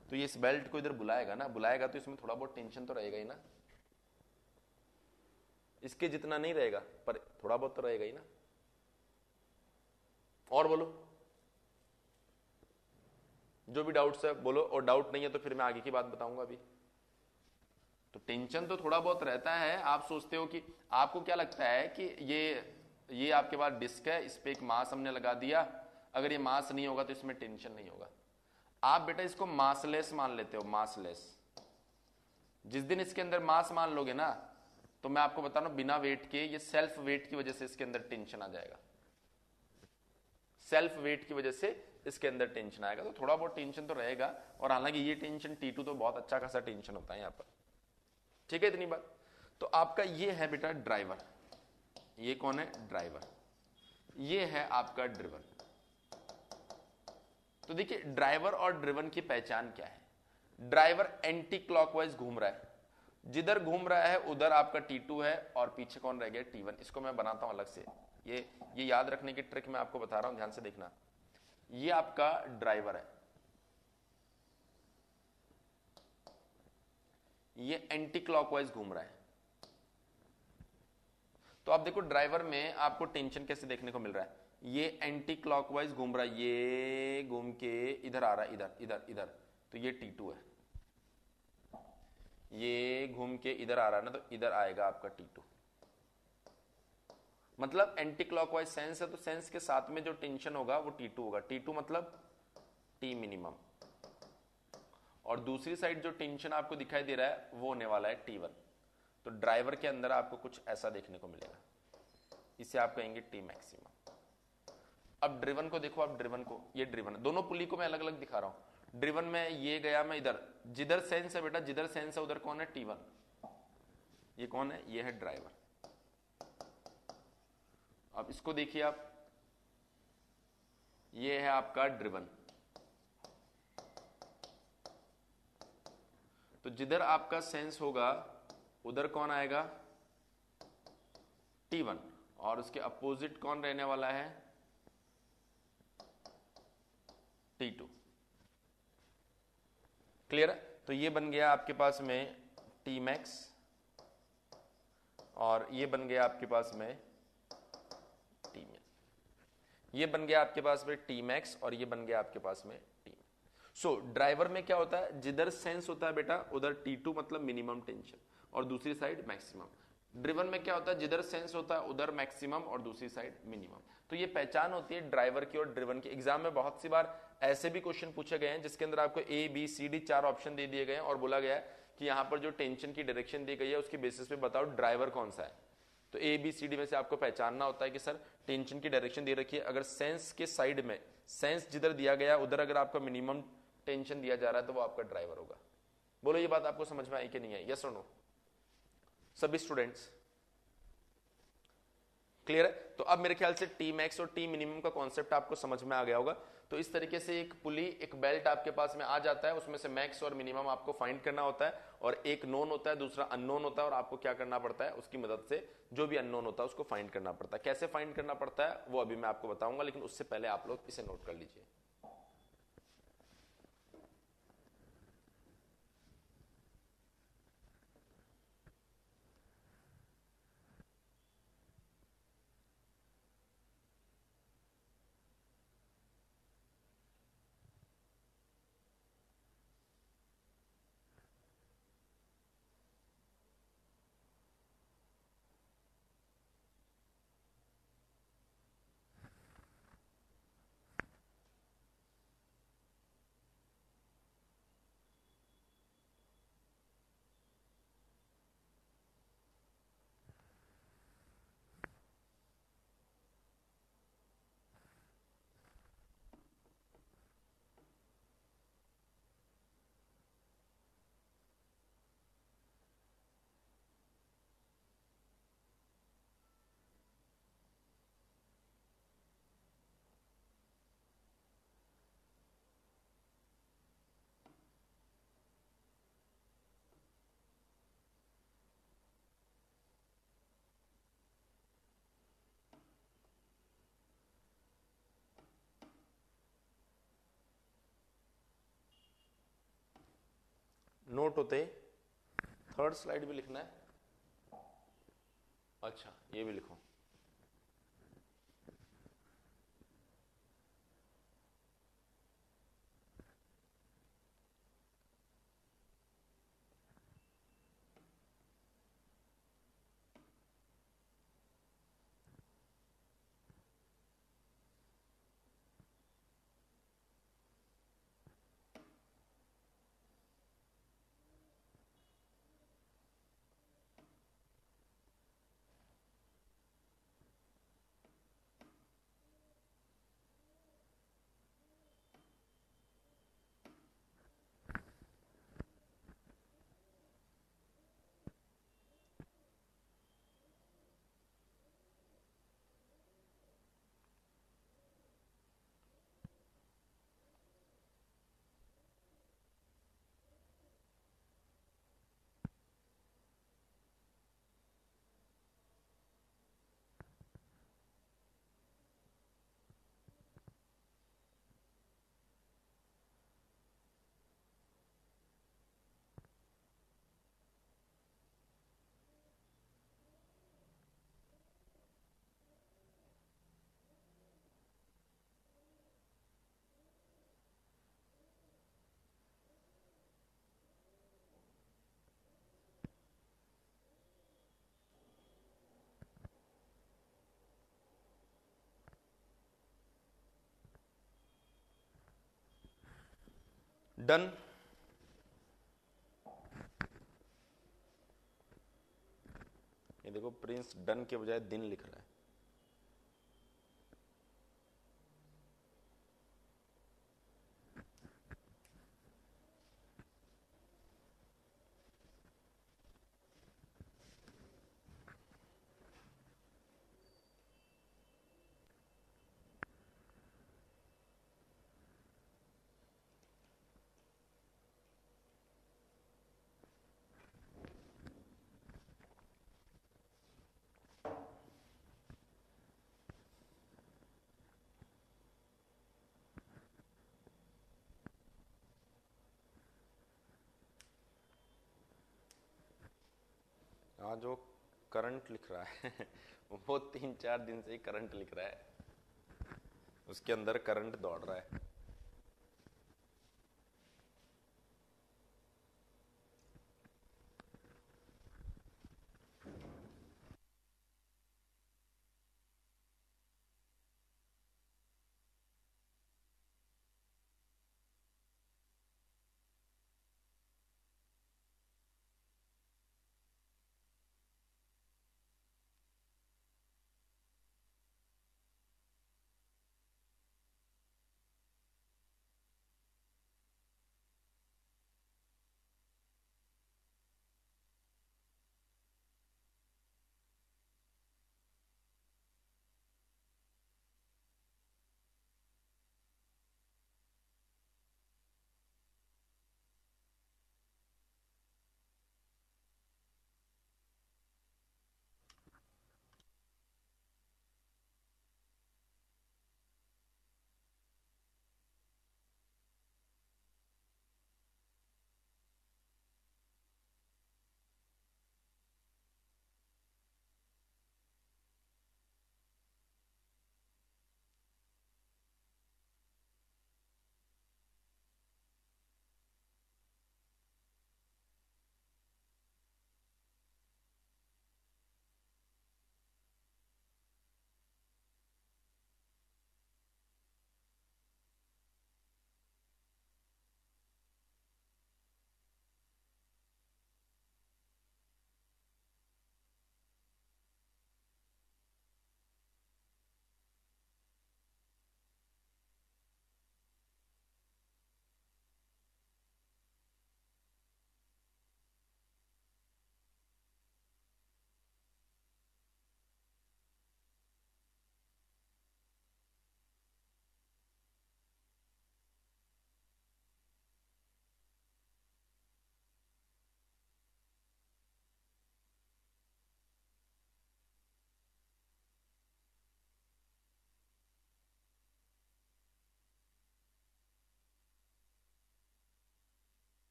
तो ये इस बेल्ट को इधर बुलाएगा ना, बुलाएगा तो इसमें थोड़ा बहुत टेंशन तो रहेगा ही ना। इसके जितना नहीं रहेगा पर थोड़ा बहुत तो रहेगा ही ना। और बोलो, जो भी डाउट्स है बोलो, और डाउट नहीं है तो फिर मैं आगे की बात बताऊंगा अभी। तो टेंशन तो थोड़ा बहुत रहता है। आप सोचते हो कि, आपको क्या लगता है कि ये आपके पास डिस्क है, इस पे एक मास हमने लगा दिया, अगर ये मास नहीं होगा तो इसमें टेंशन नहीं होगा। आप बेटा इसको मासलेस मान लेते हो, मासलेस। जिस दिन इसके अंदर मास मान लोगे ना, तो मैं आपको बता रहा हूं बिना वेट के, ये सेल्फ वेट की वजह से इसके अंदर टेंशन आ जाएगा। सेल्फ वेट की वजह से इसके अंदर टेंशन आएगा। तो थोड़ा बहुत टेंशन तो रहेगा। और हालांकि ये टेंशन T2 तो बहुत अच्छा खासा टेंशन होता है यहां पर। ठीक है, इतनी बात। तो आपका ये है बेटा ड्राइवर। ये कौन है? ड्राइवर। ये है आपका ड्रिवन। तो देखिए ड्राइवर और ड्रिवन की पहचान क्या है? ड्राइवर एंटी क्लॉकवाइज घूम रहा है, जिधर घूम रहा है उधर आपका T2 है और पीछे कौन रह गया? T1। इसको मैं बनाता हूं अलग से। ये याद रखने की ट्रिक मैं आपको बता रहा हूं, ध्यान से देखना। ये आपका ड्राइवर है, ये एंटी क्लॉकवाइज घूम रहा है। तो आप देखो ड्राइवर में आपको टेंशन कैसे देखने को मिल रहा है? ये एंटी क्लॉकवाइज घूम रहा है, ये घूम के इधर आ रहा है, इधर इधर इधर, तो ये T2 है। ये घूम के इधर आ रहा है ना, तो इधर आएगा आपका T2। मतलब एंटी क्लॉकवाइज सेंस है, तो सेंस के साथ में जो टेंशन होगा वो T2 होगा। T2 मतलब T मिनिमम। और दूसरी साइड जो टेंशन आपको दिखाई दे रहा है वो होने वाला है T1। तो ड्राइवर के अंदर आपको कुछ ऐसा देखने को मिलेगा, इसे आप कहेंगे T मैक्सिमम। अब ड्रिवन को देखो, आप ड्रिवन को, ये ड्रिवन, दोनों पुली को मैं अलग अलग दिखा रहा हूं। ड्रिवन में ये गया, मैं इधर, जिधर सेंस है बेटा, जिधर सेंस है उधर कौन है? T1। ये कौन है? ये है ड्राइवर। अब इसको देखिए आप, ये है आपका ड्रिवन। तो जिधर आपका सेंस होगा उधर कौन आएगा? T1। और उसके अपोजिट कौन रहने वाला है? T2। क्लियर है? तो ये बन गया आपके पास में T मैक्स, और ये बन गया आपके पास में T min। ये बन गया आपके पास में T मैक्स, और ये बन गया आपके पास में T min। सो ड्राइवर में क्या होता है, जिधर सेंस होता है बेटा उधर T2 मतलब मिनिमम टेंशन, और दूसरी साइड मैक्सिमम। ड्रिवन में क्या होता है, जिधर सेंस होता है उधर मैक्सिमम और दूसरी साइड मिनिमम। तो ये पहचान होती है ड्राइवर की और ड्रिवन की। एग्जाम में बहुत सी बार ऐसे भी क्वेश्चन पूछे गए हैं जिसके अंदर आपको A B C D 4 option दे दिए गए हैं और बोला गया है कि यहां पर जो टेंशन की डायरेक्शन दी गई है उसके बेसिस पे बताओ ड्राइवर कौन सा है। तो ए बी सी डी में से आपको पहचानना होता है कि सर टेंशन की डायरेक्शन दे रखी है, अगर सेंस के साइड में, सेंस जिधर दिया गया उधर अगर आपका मिनिमम टेंशन दिया जा रहा है तो वो आपका ड्राइवर होगा। बोलो ये बात आपको समझ में आई कि नहीं आई? यस और नो सभी स्टूडेंट्स? क्लियर है? तो अब मेरे ख्याल से टी मैक्स और टी मिनिमम का कॉन्सेप्ट आपको समझ में आ गया होगा। तो इस तरीके से एक पुली, एक बेल्ट आपके पास में आ जाता है, उसमें से मैक्स और मिनिमम आपको फाइंड करना होता है, और एक नोन होता है दूसरा अननोन होता है, और आपको क्या करना पड़ता है, उसकी मदद से जो भी अननोन होता है उसको फाइंड करना पड़ता है। कैसे फाइंड करना पड़ता है वो अभी मैं आपको बताऊंगा, लेकिन उससे पहले आप लोग इसे नोट कर लीजिए। नोट होते थर्ड स्लाइड भी लिखना है? अच्छा ये भी लिखो। डन? ये देखो प्रिंस डन के बजाय दिन लिख रहा है। हाँ, जो करंट लिख रहा है वो 3-4 दिन से ही करंट लिख रहा है, उसके अंदर करंट दौड़ रहा है।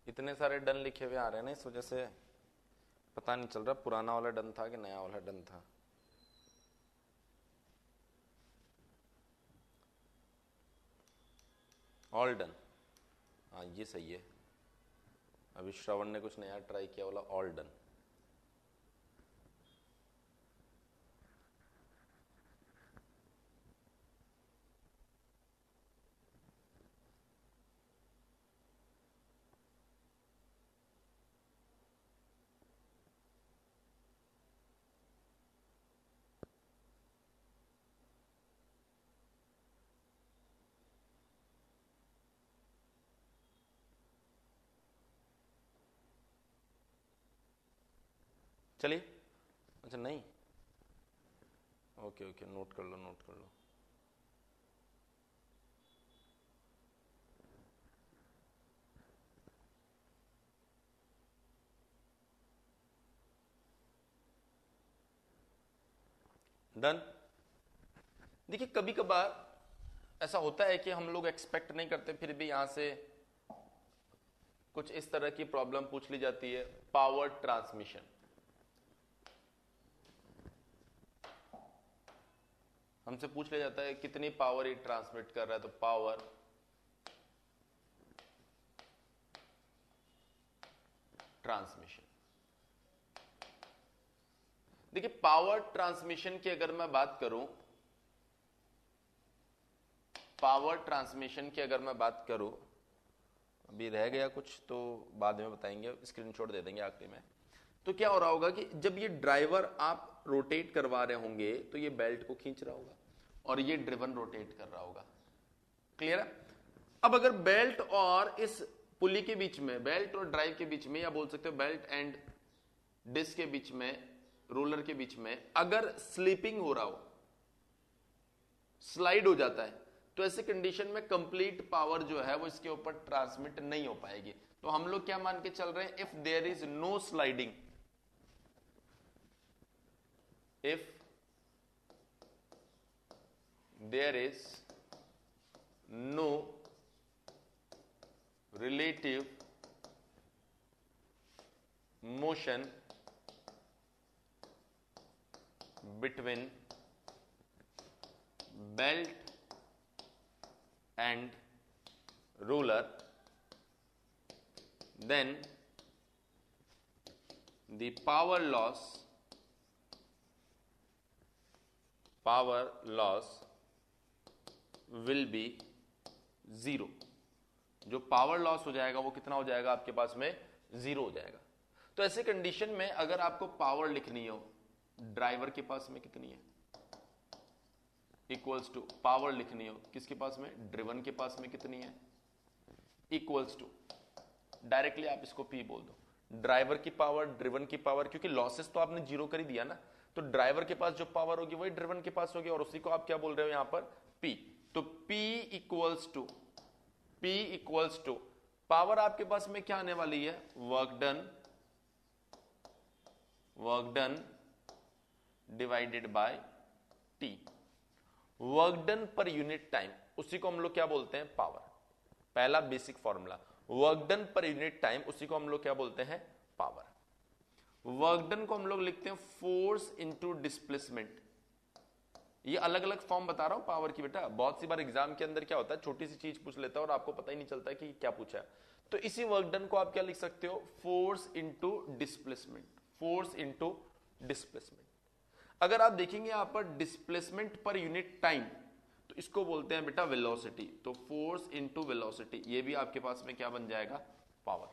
इतने सारे डन लिखे हुए आ रहे हैं ना, इस वजह से पता नहीं चल रहा पुराना वाला डन था कि नया वाला डन था। ऑल डन, हाँ ये सही है। अभी श्रवण ने कुछ नया ट्राई किया, वाला ऑल डन। चलिए, अच्छा नहीं, ओके ओके, नोट कर लो नोट कर लो। डन। देखिए कभी कभार ऐसा होता है कि हम लोग एक्सपेक्ट नहीं करते, फिर भी यहां से कुछ इस तरह की प्रॉब्लम पूछ ली जाती है। पावर ट्रांसमिशन, हमसे पूछ लिया जाता है कितनी पावर ये ट्रांसमिट कर रहा है, तो पावर ट्रांसमिशन। देखिए पावर ट्रांसमिशन की अगर मैं बात करूं, पावर ट्रांसमिशन की अगर मैं बात करूं, अभी रह गया कुछ तो बाद में बताएंगे, स्क्रीनशॉट दे देंगे आखिरी में। तो क्या हो रहा होगा कि जब ये ड्राइवर आप रोटेट करवा रहे होंगे तो ये बेल्ट को खींच रहा होगा और ये ड्रिवन रोटेट कर रहा होगा। क्लियर है? अब अगर बेल्ट और इस पुली के बीच में, बेल्ट और ड्राइव के बीच में, या बोल सकते हो बेल्ट एंड डिस्क के बीच में, रोलर के बीच में अगर स्लीपिंग हो रहा हो, स्लाइड हो जाता है, तो ऐसे कंडीशन में कंप्लीट पावर जो है वो इसके ऊपर ट्रांसमिट नहीं हो पाएगी। तो हम लोग क्या मान के चल रहे हैं, if there is no sliding, if there is no relative motion between belt and ruler, then the power loss will be 0। जो पावर लॉस हो जाएगा वो कितना हो जाएगा आपके पास में? 0 हो जाएगा। तो ऐसे कंडीशन में अगर आपको पावर लिखनी हो, ड्राइवर के पास में कितनी है, इक्वल्स टू पावर लिखनी हो किसके पास में? ड्रिवन के पास में कितनी है, इक्वल्स टू डायरेक्टली आप इसको P बोल दो, ड्राइवर की पावर ड्रिवन की पावर, क्योंकि लॉसेस तो आपने 0 कर ही दिया ना, तो ड्राइवर के पास जो पावर होगी वही ड्रिवन के पास होगी, और उसी को आप क्या बोल रहे हो यहां पर? P। तो P इक्वल्स टू पावर आपके पास में क्या आने वाली है? Work done divided by T। Work done per unit time, उसी को हम लोग क्या बोलते हैं? पावर। पहला basic formula, work done per unit time, उसी को हम लोग क्या बोलते हैं? पावर। वर्क डन को हम लोग लिखते हैं फोर्स इंटू डिस्प्लेसमेंट। ये अलग अलग फॉर्म बता रहा हूं पावर की बेटा, बहुत सी बार एग्जाम के अंदर क्या होता है, छोटी सी चीज पूछ लेता है और आपको पता ही नहीं चलता कि क्या पूछा है। तो इसी वर्क डन को आप क्या लिख सकते हो? Force into displacement, force into displacement. अगर आप देखेंगे यहां पर डिस्प्लेसमेंट पर यूनिट टाइम, तो इसको बोलते हैं बेटा वेलोसिटी। तो फोर्स इंटू वेलोसिटी, ये भी आपके पास में क्या बन जाएगा? पावर।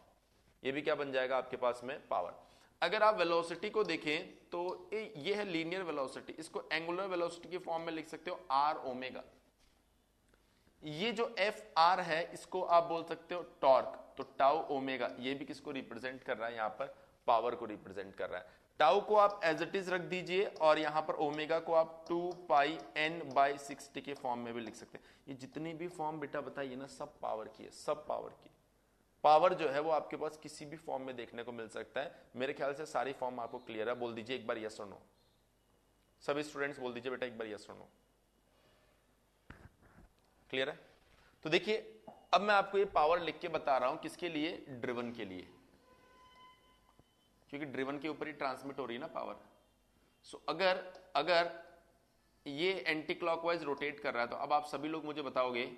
ये भी क्या बन जाएगा आपके पास में? पावर। अगर आप वेलोसिटी को देखें तो ये है लीनियर वेलोसिटी, इसको एंगुलर वेलोसिटी के फॉर्म में लिख सकते हो आर ओमेगा। ये जो एफ आर है इसको आप बोल सकते हो टॉर्क, तो टाउ ओमेगा, ये भी किसको रिप्रेजेंट कर रहा है? यहां पर पावर को रिप्रेजेंट कर रहा है। टाउ को आप एज इट इज रख दीजिए और यहां पर ओमेगा को आप 2 पाई n बाई 60 के फॉर्म में भी लिख सकते हैं। ये जितनी भी फॉर्म बेटा बताइए ना, सब पावर की है, सब पावर की। पावर जो है वो आपके पास किसी भी फॉर्म में देखने को मिल सकता है। मेरे ख्याल से सारी फॉर्म आपको क्लियर है। बोल दीजिए एक बार यस और नो, सभी स्टूडेंट्स बोल दीजिए बेटा एक बार यस और नो। क्लियर है? तो देखिए अब मैं आपको ये पावर लिख के बता रहा हूं किसके लिए? ड्रिवन के लिए, क्योंकि ड्रिवन के ऊपर ही ट्रांसमिट हो रही है ना पावर। सो अगर ये एंटी क्लॉकवाइज रोटेट कर रहा है, तो अब आप सभी लोग मुझे बताओगे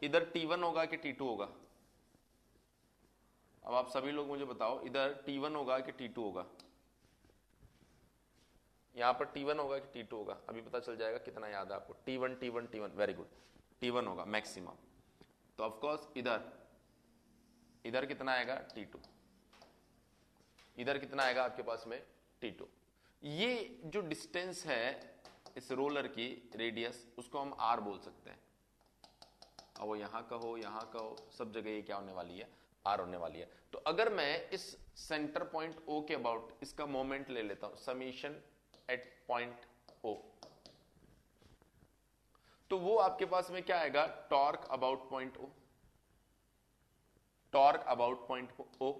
इधर T1 होगा कि T2 होगा? अब आप सभी लोग मुझे बताओ इधर T1 होगा कि T2 होगा? यहां पर T1 होगा कि T2 होगा? अभी पता चल जाएगा कितना याद है आपको। T1, वेरी गुड, T1 होगा मैक्सिमम। तो ऑफ कोर्स इधर कितना आएगा? T2। इधर कितना आएगा आपके पास में? T2। ये जो डिस्टेंस है इस रोलर की रेडियस, उसको हम R बोल सकते हैं। अब वो यहां का हो, यहां का हो, सब जगह ये क्या होने वाली है? R होने वाली है। तो अगर मैं इस सेंटर पॉइंट O के अबाउट इसका मोमेंट ले लेता हूं, समीशन एट पॉइंट O, तो वो आपके पास में क्या आएगा? Torque about point O। Torque about point O,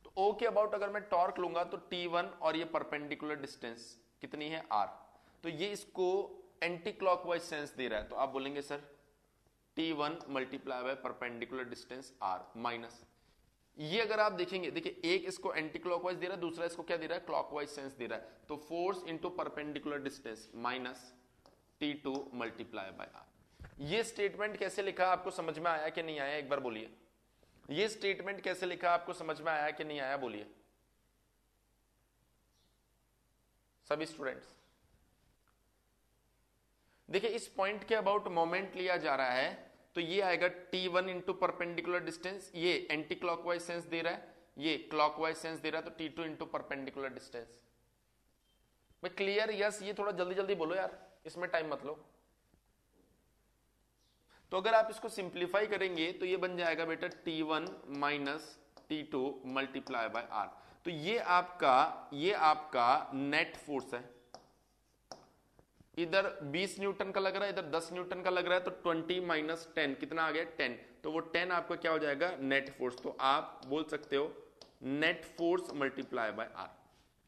तो O के अबाउट अगर मैं टॉर्क लूंगा तो T1 और ये परपेंडिकुलर डिस्टेंस कितनी है? R। तो ये इसको एंटी क्लॉकवाइज सेंस दे रहा है, तो आप बोलेंगे sir T1 multiply by perpendicular distance R minus, ये अगर आप देखेंगे, देखिए एक इसको एंटी क्लॉकवाइज दे रहा है, दूसरा इसको क्या दे रहा है? क्लॉकवाइज सेंस दे रहा है। तो force into perpendicular distance minus T2 multiply by R। ये स्टेटमेंट कैसे लिखा आपको समझ में आया कि नहीं आया? एक बार बोलिए, ये स्टेटमेंट कैसे लिखा आपको समझ में आया कि नहीं आया? बोलिए सभी स्टूडेंट्स। देखिए इस पॉइंट के अबाउट मोमेंट लिया जा रहा है, तो ये आएगा T1 इंटू परपेंडिकुलर डिस्टेंस, ये एंटी क्लॉकवाइज सेंस दे रहा है, ये क्लॉकवाइज सेंस दे रहा है, तो T2 इंटू परपेंडिकुलर डिस्टेंस। भाई क्लियर? यस। ये थोड़ा जल्दी जल्दी बोलो यार, इसमें टाइम मत लो। तो अगर आप इसको सिंप्लीफाई करेंगे तो ये बन जाएगा बेटा T1 minus T2 multiply by R। तो ये आपका नेट फोर्स है। इधर 20 न्यूटन का लग रहा है, इधर 10 न्यूटन का लग रहा है, तो 20 माइनस 10 कितना आ गया? 10। तो वो 10 आपका क्या हो जाएगा? Net force. तो आप बोल सकते हो net force multiply by R।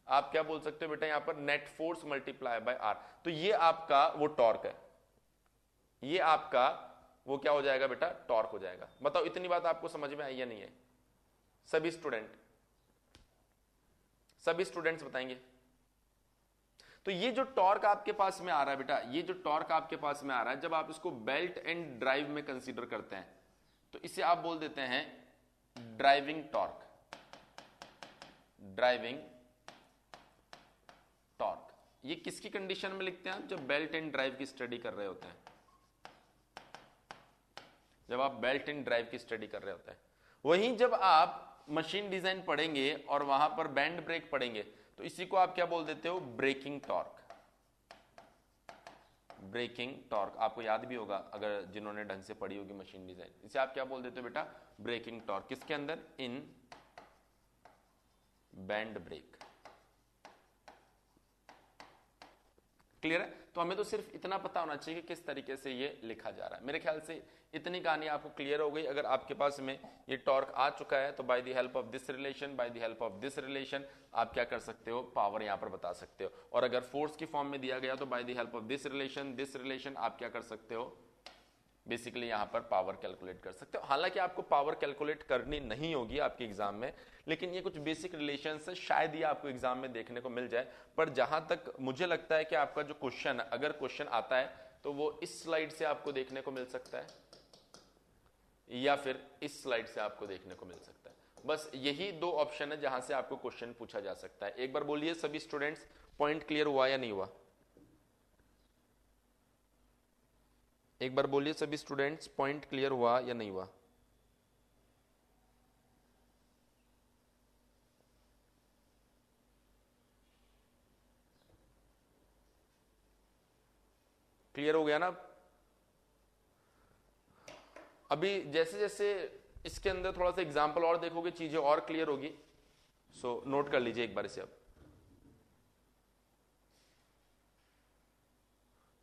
आप क्या बोल सकते हो बेटा यहां पर? Net force multiply by R। तो ये आपका वो टॉर्क है, ये आपका वो क्या हो जाएगा बेटा, टॉर्क हो जाएगा। बताओ इतनी बात आपको समझ में आई या नहीं है? सभी स्टूडेंट्स बताएंगे। तो ये जो टॉर्क आपके पास में आ रहा है बेटा, ये जो टॉर्क आपके पास में आ रहा है, जब आप इसको बेल्ट एंड ड्राइव में कंसीडर करते हैं तो इसे आप बोल देते हैं ड्राइविंग टॉर्क। ड्राइविंग टॉर्क ये किसकी कंडीशन में लिखते हैं आप? जब बेल्ट एंड ड्राइव की स्टडी कर रहे होते हैं, जब आप बेल्ट एंड ड्राइव की स्टडी कर रहे होते हैं। वहीं जब आप मशीन डिजाइन पढ़ेंगे और वहां पर बैंड ब्रेक पढ़ेंगे तो इसी को आप क्या बोल देते हो? Braking torque. ब्रेकिंग टॉर्क आपको याद भी होगा अगर जिन्होंने ढंग से पढ़ी होगी मशीन डिजाइन। इसे आप क्या बोल देते हो बेटा? Braking torque. किसके अंदर? इन बैंड ब्रेक। क्लियर है? तो हमें तो सिर्फ इतना पता होना चाहिए कि किस तरीके से ये लिखा जा रहा है। मेरे ख्याल से इतनी कहानी आपको क्लियर हो गई। अगर आपके पास में ये टॉर्क आ चुका है तो by the help of this relation, by the help of this relation आप क्या कर सकते हो? पावर यहां पर बता सकते हो। और अगर फोर्स की फॉर्म में दिया गया तो by the help of this relation आप क्या कर सकते हो? बेसिकली यहां पर पावर कैलकुलेट कर सकते हो। हालांकि आपको पावर कैलकुलेट करनी नहीं होगी आपके एग्जाम में, लेकिन ये कुछ बेसिक रिलेशन है, शायद ये आपको एग्जाम में देखने को मिल जाए। पर जहां तक मुझे लगता है कि आपका जो क्वेश्चन, अगर क्वेश्चन आता है तो वो इस स्लाइड से आपको देखने को मिल सकता है या फिर इस स्लाइड से आपको देखने को मिल सकता है। बस यही दो ऑप्शन है जहां से आपको क्वेश्चन पूछा जा सकता है। एक बार बोलिए सभी स्टूडेंट्स, पॉइंट क्लियर हुआ या नहीं हुआ? एक बार बोलिए सभी स्टूडेंट्स, पॉइंट क्लियर हुआ या नहीं हुआ? क्लियर हो गया ना? अभी जैसे जैसे इसके अंदर थोड़ा सा एग्जाम्पल और देखोगे चीजें और क्लियर होगी। सो नोट कर लीजिए एक बार इसे। अब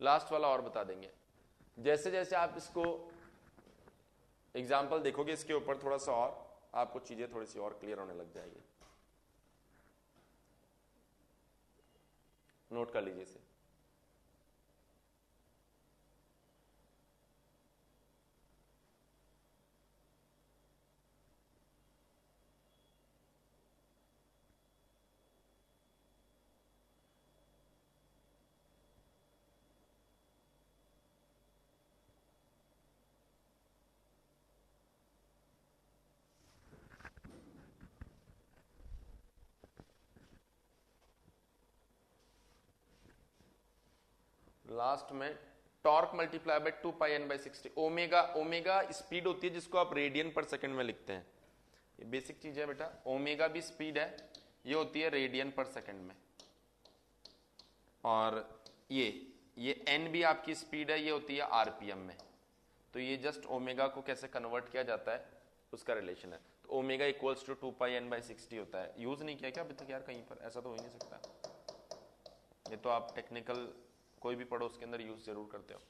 लास्ट वाला और बता देंगे। जैसे जैसे आप इसको एग्जाम्पल देखोगे इसके ऊपर थोड़ा सा और आपको चीजें थोड़ी सी और क्लियर होने लग जाएगी। नोट कर लीजिए इसे। लास्ट में torque multiply by 2πn/60। Omega, omega speed होती है जिसको आप रेडियन पर सेकंड में लिखते हैं। ये बेसिक चीज है बेटा। ओमेगा भी स्पीड है, ये होती है रेडियन पर सेकंड में। और ये एन भी आपकी स्पीड है, ये होती है आरपीएम में। तो ये जस्ट ओमेगा को कैसे कन्वर्ट किया जाता है उसका रिलेशन है। तो ओमेगा इक्वल्स टू 2πn/60 होता है। यूज नहीं किया क्या अभी तक यार कहीं पर? ऐसा तो हो ही नहीं सकता। ये तो आप टेक्निकल कोई भी पढ़ो उसके अंदर यूज जरूर करते हो।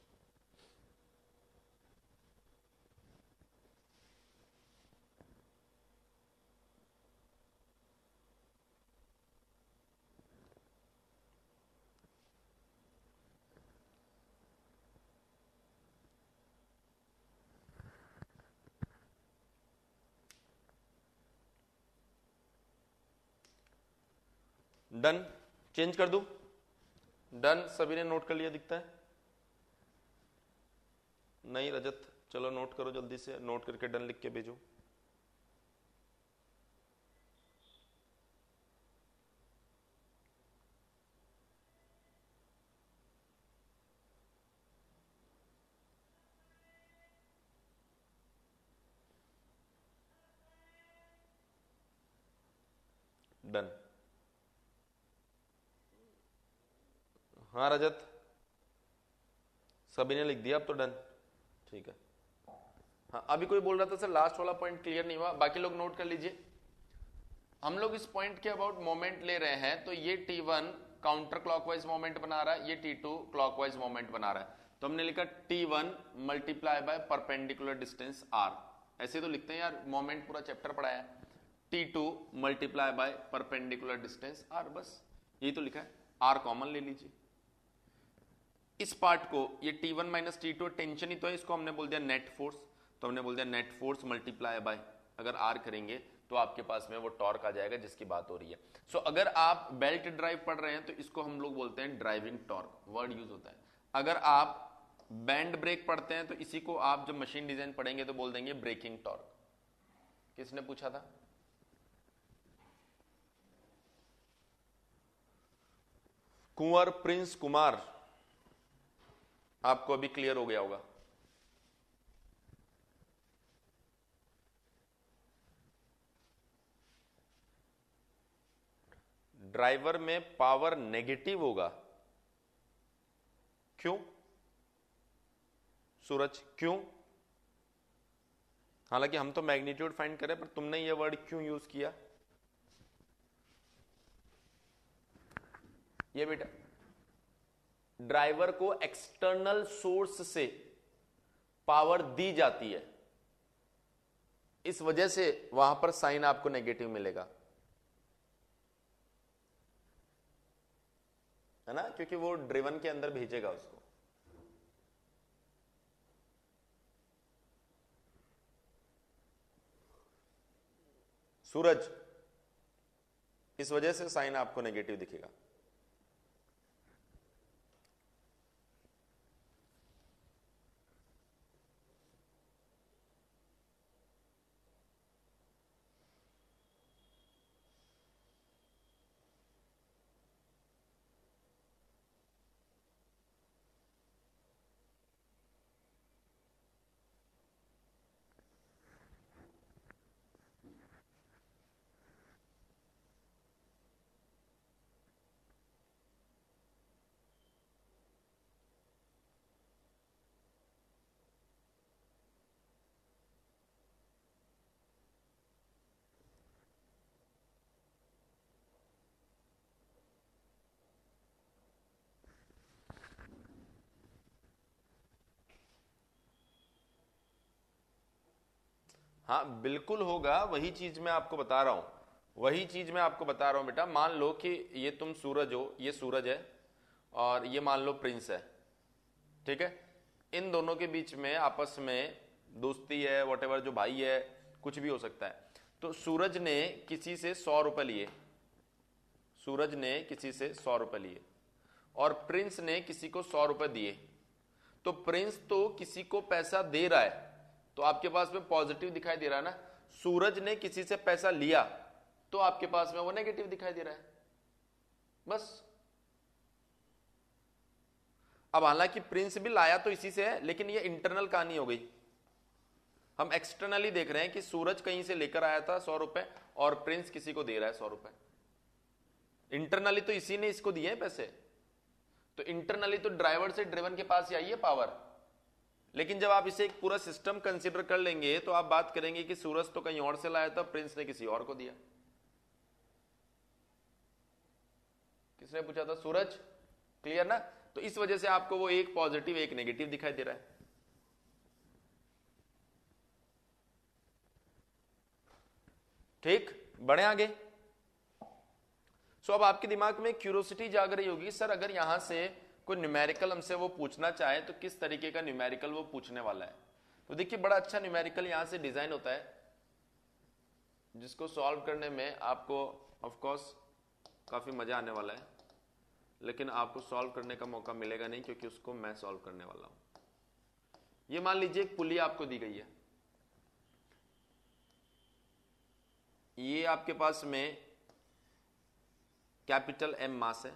डन, चेंज कर दूं? डन, सभी ने नोट कर लिया दिखता है? नहीं रजत, चलो नोट करो जल्दी से, नोट करके डन लिख के भेजो। डन। हाँ रजत, सभी ने लिख दिया अब तो डन। ठीक है। हाँ अभी कोई बोल रहा था सर लास्ट वाला पॉइंट क्लियर नहीं हुआ, बाकी लोग नोट कर लीजिए। हम लोग इस पॉइंट के अबाउट मोमेंट ले रहे हैं, तो ये T1 काउंटर क्लॉकवाइज मोमेंट बना रहा है, ये T2 क्लॉकवाइज मोमेंट बना रहा है। तो हमने लिखा T1 multiply by perpendicular distance R। ऐसे तो लिखते हैं यार, मोमेंट पूरा चैप्टर पढ़ा है। T2 multiply by perpendicular distance R, बस यही तो लिखा है। R कॉमन ले लीजिए। इस पार्ट को, ये T1 माइनस T2 टेंशन ही तो है, इसको हमने बोल दिया नेट फोर्स, तो हमने बोल दिया नेट फोर्स मल्टीप्लाई बाय, अगर आर करेंगे तो आपके पास में वो टॉर्क आ जाएगा जिसकी बात हो रही है। सो अगर आप बेल्ट ड्राइव पढ़ रहे हैं तो इसको हम लोग बोलते हैं ड्राइविंग टॉर्क, वर्ड यूज होता है। अगर आप बैंड ब्रेक पढ़ते हैं तो इसी को आप जब मशीन डिजाइन पढ़ेंगे तो बोल देंगे ब्रेकिंग टॉर्क। किसने पूछा था? कुंवर प्रिंस कुमार, आपको अभी क्लियर हो गया होगा। ड्राइवर में पावर नेगेटिव होगा, क्यों सूरज, क्यों? हालांकि हम तो मैग्नीट्यूड फाइंड करें, पर तुमने ये वर्ड क्यों यूज किया? ये बेटा, ड्राइवर को एक्सटर्नल सोर्स से पावर दी जाती है, इस वजह से वहां पर साइन आपको नेगेटिव मिलेगा, है ना, क्योंकि वो ड्रिवन के अंदर भेजेगा उसको। सूरज, इस वजह से साइन आपको नेगेटिव दिखेगा। हाँ बिल्कुल होगा, वही चीज मैं आपको बता रहा हूं, वही चीज मैं आपको बता रहा हूं बेटा। मान लो कि ये तुम सूरज हो, ये सूरज है, और ये मान लो प्रिंस है, ठीक है। इन दोनों के बीच में आपस में दोस्ती है, वॉटेवर, जो भाई है, कुछ भी हो सकता है। तो सूरज ने किसी से 100 रुपए लिए, सूरज ने किसी से 100 रुपए लिए, और प्रिंस ने किसी को 100 रुपए दिए। तो प्रिंस तो किसी को पैसा दे रहा है, तो आपके पास में पॉजिटिव दिखाई दे रहा है ना। सूरज ने किसी से पैसा लिया तो आपके पास में वो नेगेटिव दिखाई दे रहा है, बस। अब हालांकि प्रिंस भी लाया तो इसी से है, लेकिन ये इंटरनल कहानी हो गई। हम एक्सटर्नली देख रहे हैं कि सूरज कहीं से लेकर आया था 100 रुपए और प्रिंस किसी को दे रहा है 100 रुपए। इंटरनली तो इसी ने इसको दिए हैं पैसे, तो इंटरनली तो ड्राइवर से ड्रिवन के पास ही आई है पावर। लेकिन जब आप इसे एक पूरा सिस्टम कंसीडर कर लेंगे तो आप बात करेंगे कि सूरज तो कहीं और से लाया था, प्रिंस ने किसी और को दिया। किसने पूछा था? सूरज, क्लियर ना। तो इस वजह से आपको वो एक पॉजिटिव एक नेगेटिव दिखाई दे रहा है। ठीक, बढ़े आगे। सो अब आपके दिमाग में क्यूरियोसिटी जाग रही होगी, सर अगर यहां से कोई न्यूमेरिकल हमसे वो पूछना चाहे तो किस तरीके का न्यूमेरिकल वो पूछने वाला है। तो देखिए, बड़ा अच्छा न्यूमेरिकल यहां से डिजाइन होता है, जिसको सॉल्व करने में आपको ऑफ कोर्स काफी मजा आने वाला है, लेकिन आपको सॉल्व करने का मौका मिलेगा नहीं, क्योंकि उसको मैं सॉल्व करने वाला हूं। ये मान लीजिए एक पुली आपको दी गई है, ये आपके पास में कैपिटल M मास है,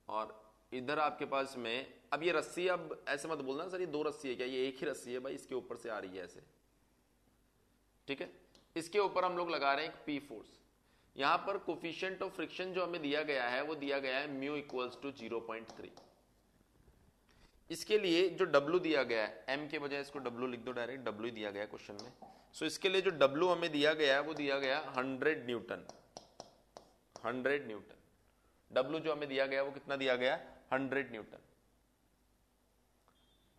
और इधर आपके पास में, अब ये रस्सी, अब ऐसे मत बोलना सर ये दो रस्सी है क्या, ये एक ही रस्सी है भाई, इसके ऊपर से आ रही है ऐसे, ठीक है। इसके ऊपर हम लोग लगा रहे हैं एक P फोर्स। यहां पर कोफिशिएंट ऑफ फ्रिक्शन जो हमें दिया गया है वो दिया गया है म्यू इक्वल्स टू 0.3। इसके लिए जो W दिया गया है, M के बजाय इसको W लिख दो डायरेक्ट, W दिया गया है क्वेश्चन में। सो इसके लिए जो W हमें दिया गया है वो दिया गया 100 न्यूटन। 100 न्यूटन W जो हमें दिया गया वो कितना दिया गया? 100 न्यूटन।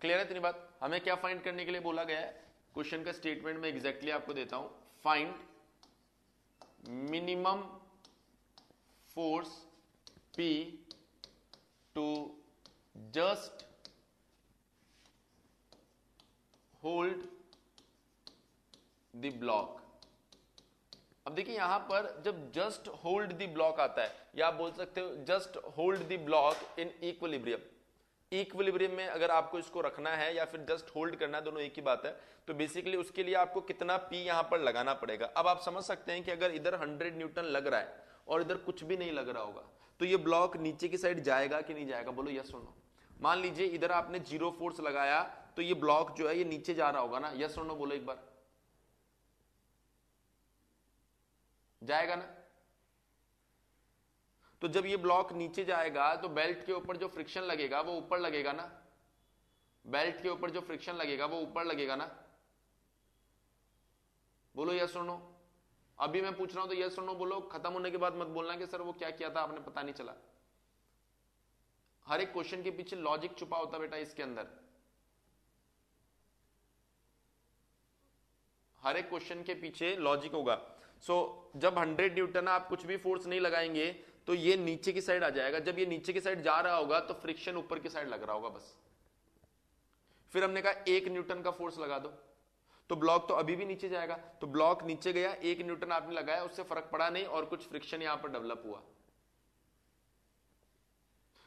क्लियर है इतनी बात? हमें क्या फाइंड करने के लिए बोला गया है? क्वेश्चन का स्टेटमेंट में एग्जैक्टली आपको देता हूं, find minimum force P to just hold the block. अब देखिए यहां पर जब जस्ट होल्ड द ब्लॉक आता है, या आप बोल सकते हो just hold the block in equilibrium. Equilibrium में अगर आपको इसको रखना है या फिर जस्ट होल्ड करना है, दोनों एक ही बात है। तो बेसिकली उसके लिए आपको कितना पी यहां पर लगाना पड़ेगा। अब आप समझ सकते हैं कि अगर इधर 100 न्यूटन लग रहा है और इधर कुछ भी नहीं लग रहा होगा, तो ये ब्लॉक नीचे की साइड जाएगा कि नहीं जाएगा? बोलो यस और नो। मान लीजिए इधर आपने 0 फोर्स लगाया, तो ये ब्लॉक जो है ये नीचे जा रहा होगा ना? यस और नो बोलो एक बार। जाएगा ना? तो जब ये ब्लॉक नीचे जाएगा तो बेल्ट के ऊपर जो फ्रिक्शन लगेगा वो ऊपर लगेगा ना? बेल्ट के ऊपर जो फ्रिक्शन लगेगा वो ऊपर लगेगा ना? बोलो यस और नो। अभी मैं पूछ रहा हूं तो यस और नो बोलो, खत्म होने के बाद मत बोलना कि सर वो क्या किया था आपने पता नहीं चला। हर एक क्वेश्चन के पीछे लॉजिक छुपा होता बेटा, इसके अंदर हर एक क्वेश्चन के पीछे लॉजिक होगा। जब 100 न्यूटन आप कुछ भी फोर्स नहीं लगाएंगे तो ये नीचे की साइड आ जाएगा। जब ये नीचे की साइड जा रहा होगा तो फ्रिक्शन ऊपर की साइड लग रहा होगा बस। फिर हमने कहा 1 न्यूटन का फोर्स लगा दो, तो ब्लॉक तो अभी भी नीचे जाएगा। तो ब्लॉक नीचे गया, 1 न्यूटन आपने लगाया, उससे फर्क पड़ा नहीं और कुछ फ्रिक्शन यहां पर डेवलप हुआ।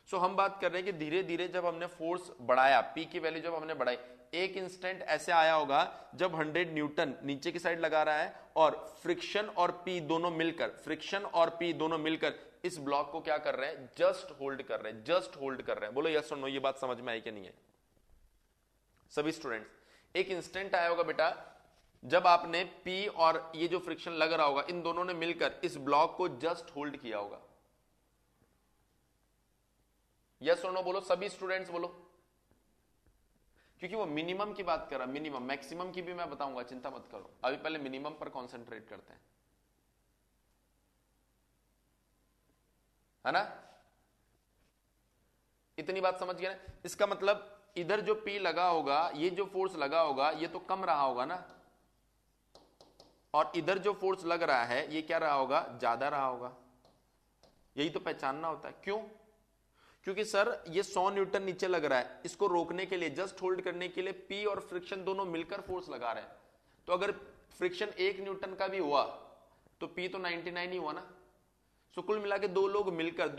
हम बात कर रहे हैं कि धीरे धीरे जब हमने फोर्स बढ़ाया, पी की वैल्यू जब हमने बढ़ाई, एक इंस्टेंट ऐसे आया होगा जब 100 न्यूटन नीचे की साइड लगा रहा है और फ्रिक्शन और पी दोनों मिलकर इस ब्लॉक को क्या कर रहे हैं? जस्ट होल्ड कर रहे हैं, जस्ट होल्ड कर रहे हैं। बोलो यस और नो, ये बात समझ में आई कि नहीं है सभी स्टूडेंट्स? एक इंस्टेंट आया होगा बेटा जब आपने पी और ये जो फ्रिक्शन लग रहा होगा, इन दोनों ने मिलकर इस ब्लॉक को जस्ट होल्ड किया होगा। यस और नो बोलो सभी स्टूडेंट्स बोलो, क्योंकि वो मिनिमम की बात कर रहा है। मिनिमम, मैक्सिमम की भी मैं बताऊंगा, चिंता मत करो। अभी पहले मिनिमम पर कॉन्सेंट्रेट करते हैं, है ना? इतनी बात समझ गया ना? इसका मतलब इधर जो पी लगा होगा, ये जो फोर्स लगा होगा, ये तो कम रहा होगा ना, और इधर जो फोर्स लग रहा है ये क्या रहा होगा? ज्यादा रहा होगा। यही तो पहचानना होता है। क्यों? क्योंकि सर ये 100 न्यूटन नीचे लग रहा है, इसको रोकने के लिए, जस्ट होल्ड करने के लिए पी और फ्रिक्शन दोनों मिलकर फोर्स लगा रहे हैं। तो अगर फ्रिक्शन 1 न्यूटन का भी हुआ तो पी तो 99 ही हुआ ना। कुल मिला के दो लोग मिलकर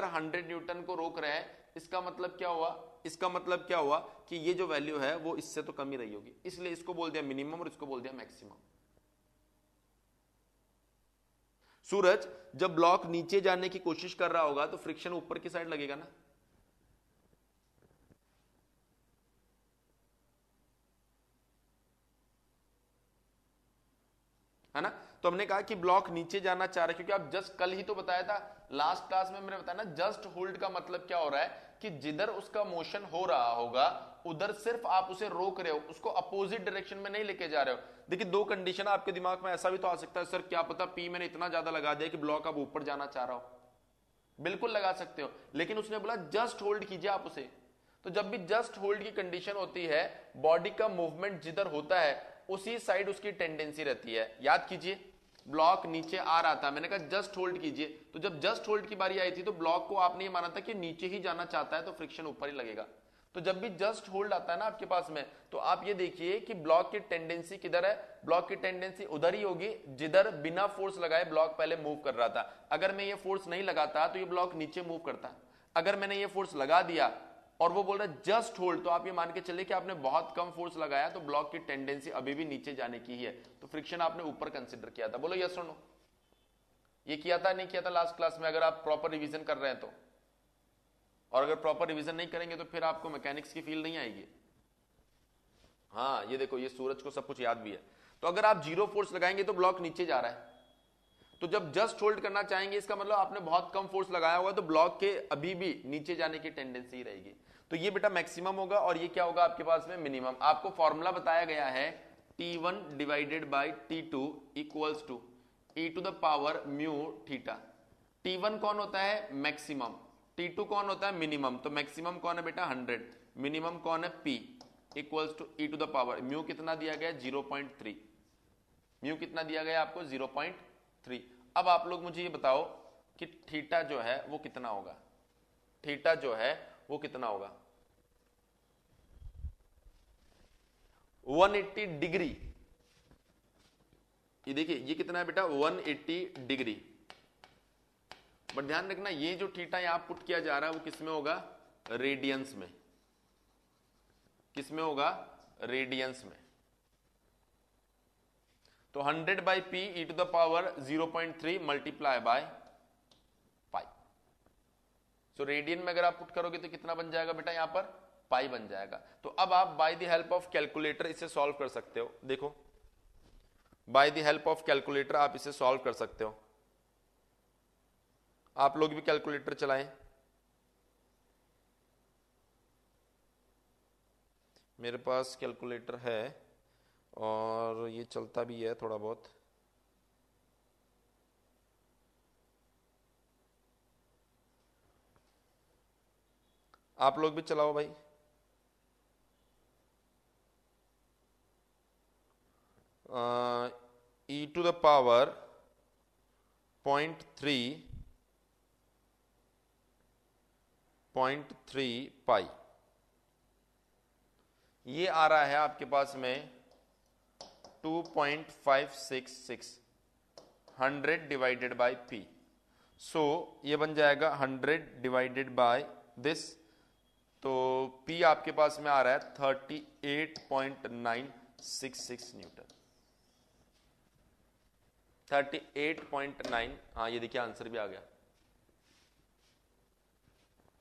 100 न्यूटन को रोक रहे हैं। इसका मतलब क्या हुआ? इसका मतलब क्या हुआ कि ये जो वैल्यू है वो इससे तो कम ही रही होगी, इसलिए इसको बोल दिया मिनिमम और इसको बोल दिया मैक्सिमम। सूरज जब ब्लॉक नीचे जाने की कोशिश कर रहा होगा तो फ्रिक्शन ऊपर की साइड लगेगा ना? है ना? तो हमने कहा कि ब्लॉक नीचे जाना चाह रहा है, क्योंकि आप जस्ट कल ही तो बताया था, लास्ट क्लास में मैंने बताया ना, जस्ट होल्ड का मतलब क्या हो रहा है कि जिधर उसका मोशन हो रहा होगा उधर सिर्फ आप उसे रोक रहे हो, उसको अपोजिट डायरेक्शन में नहीं लेके जा रहे हो। देखिए दो कंडीशन आपके दिमाग में ऐसा भी तो आ सकता है, सर क्या पता पी मैंने इतना ज्यादा लगा दिया कि ब्लॉक अब ऊपर जाना चाह रहा हो। बिल्कुल लगा सकते हो, लेकिन उसने बोला जस्ट होल्ड कीजिए आप उसे। तो जब भी जस्ट होल्ड की कंडीशन होती है, बॉडी का मूवमेंट जिधर होता है उसी साइड उसकी टेंडेंसी रहती है। याद कीजिए, ब्लॉक नीचे आ रहा था, मैंने कहा जस्ट होल्ड कीजिए, तो जब जस्ट होल्ड की बारी आई थी तो ब्लॉक को आपने ये माना था कि नीचे ही जाना चाहता है, तो फ्रिक्शन ऊपर ही लगेगा। तो जब भी जस्ट होल्ड आता है ना आपके पास में, तो आप ये देखिए कि ब्लॉक की टेंडेंसी किधर है? ब्लॉक की टेंडेंसी उधर ही होगी जिधर बिना फोर्स लगाए ब्लॉक पहले मूव कर रहा था। अगर मैं ये फोर्स नहीं लगाता तो ये ब्लॉक नीचे मूव करता। अगर मैंने ये फोर्स लगा दिया और वो बोल रहा है जस्ट होल्ड, तो आप ये मान के चलिए कि आपने बहुत कम फोर्स लगाया, तो ब्लॉक की टेंडेंसी अभी भी नीचे जाने की ही है, तो फ्रिक्शन आपने ऊपर कंसिडर किया था। बोलो यस और नो, ये किया था नहीं किया था लास्ट क्लास में? अगर आप प्रॉपर रिवीजन कर रहे हैं तो, और अगर प्रॉपर रिवीजन नहीं करेंगे तो फिर आपको मैकेनिक्स की फील नहीं आएगी। हाँ ये देखो, ये सूरज को सब कुछ याद भी है। तो अगर आप 0 फोर्स लगाएंगे तो ब्लॉक नीचे जा रहा है, तो जब जस्ट होल्ड करना चाहेंगे इसका मतलब आपने बहुत कम फोर्स लगाया होगा, तो ब्लॉक के अभी भी नीचे जाने की टेंडेंसी रहेगी। तो ये बेटा मैक्सिमम होगा और ये क्या होगा आपके पास में? मिनिमम। आपको फॉर्मूला बताया गया है T1 divided by T2 equals to e to the power mu theta. T1 कौन होता है? मैक्सिमम। T2 कौन होता है? मिनिमम। तो मैक्सिमम कौन है बेटा? 100। मिनिमम कौन है? P equals to e to the power mu कितना दिया गया? 0.3। म्यू कितना दिया गया आपको? 0.3। अब आप लोग मुझे ये बताओ कि थीटा जो है वो कितना होगा? थीटा जो है वो कितना होगा? 180 डिग्री। ये देखिए ये कितना है बेटा? 180 डिग्री। बट ध्यान रखना ये जो थीटा यहां पुट किया जा रहा है वो किसमें होगा? रेडियंस में। किसमें होगा? रेडियंस में। तो 100 by P E to the power 0.3 multiply by pi. So radian में अगर आप पुट करोगे तो कितना बन जाएगा बेटा? यहां पर पाई बन जाएगा। तो अब आप by the help of calculator इसे सॉल्व कर सकते हो। देखो by the help of calculator आप इसे सॉल्व कर सकते हो। आप लोग भी कैलकुलेटर चलाएं। मेरे पास कैलकुलेटर है और ये चलता भी है थोड़ा बहुत। आप लोग भी चलाओ भाई। ई टू द पावर 0.3 पाई ये आ रहा है आपके पास में 2.566 100 डिवाइडेड बाय पी। सो ये बन जाएगा 100 डिवाइडेड बाय दिस। तो पी आपके पास में आ रहा है 38.966 न्यूटन। 38.9। हाँ ये देखिए आंसर भी आ गया।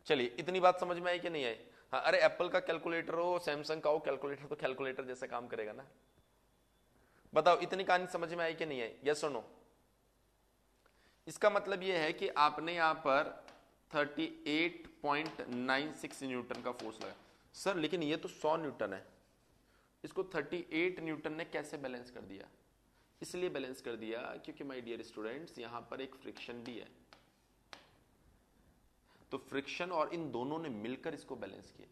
चलिए इतनी बात समझ में आई कि नहीं आई? हाँ अरे एप्पल का कैलकुलेटर हो सैमसंग का हो कैलकुलेटर तो कैलकुलेटर जैसे काम करेगा ना। बताओ इतनी कहानी समझ में आई कि नहीं आई? यस और नो? इसका मतलब यह है कि आपने यहां पर 38.96 न्यूटन का फोर्स लगा। सर लेकिन ये तो 100 न्यूटन है, इसको 38 न्यूटन ने कैसे बैलेंस कर दिया? इसलिए बैलेंस कर दिया क्योंकि माय डियर स्टूडेंट्स यहां पर एक फ्रिक्शन भी है। तो फ्रिक्शन और इन दोनों ने मिलकर इसको बैलेंस किया।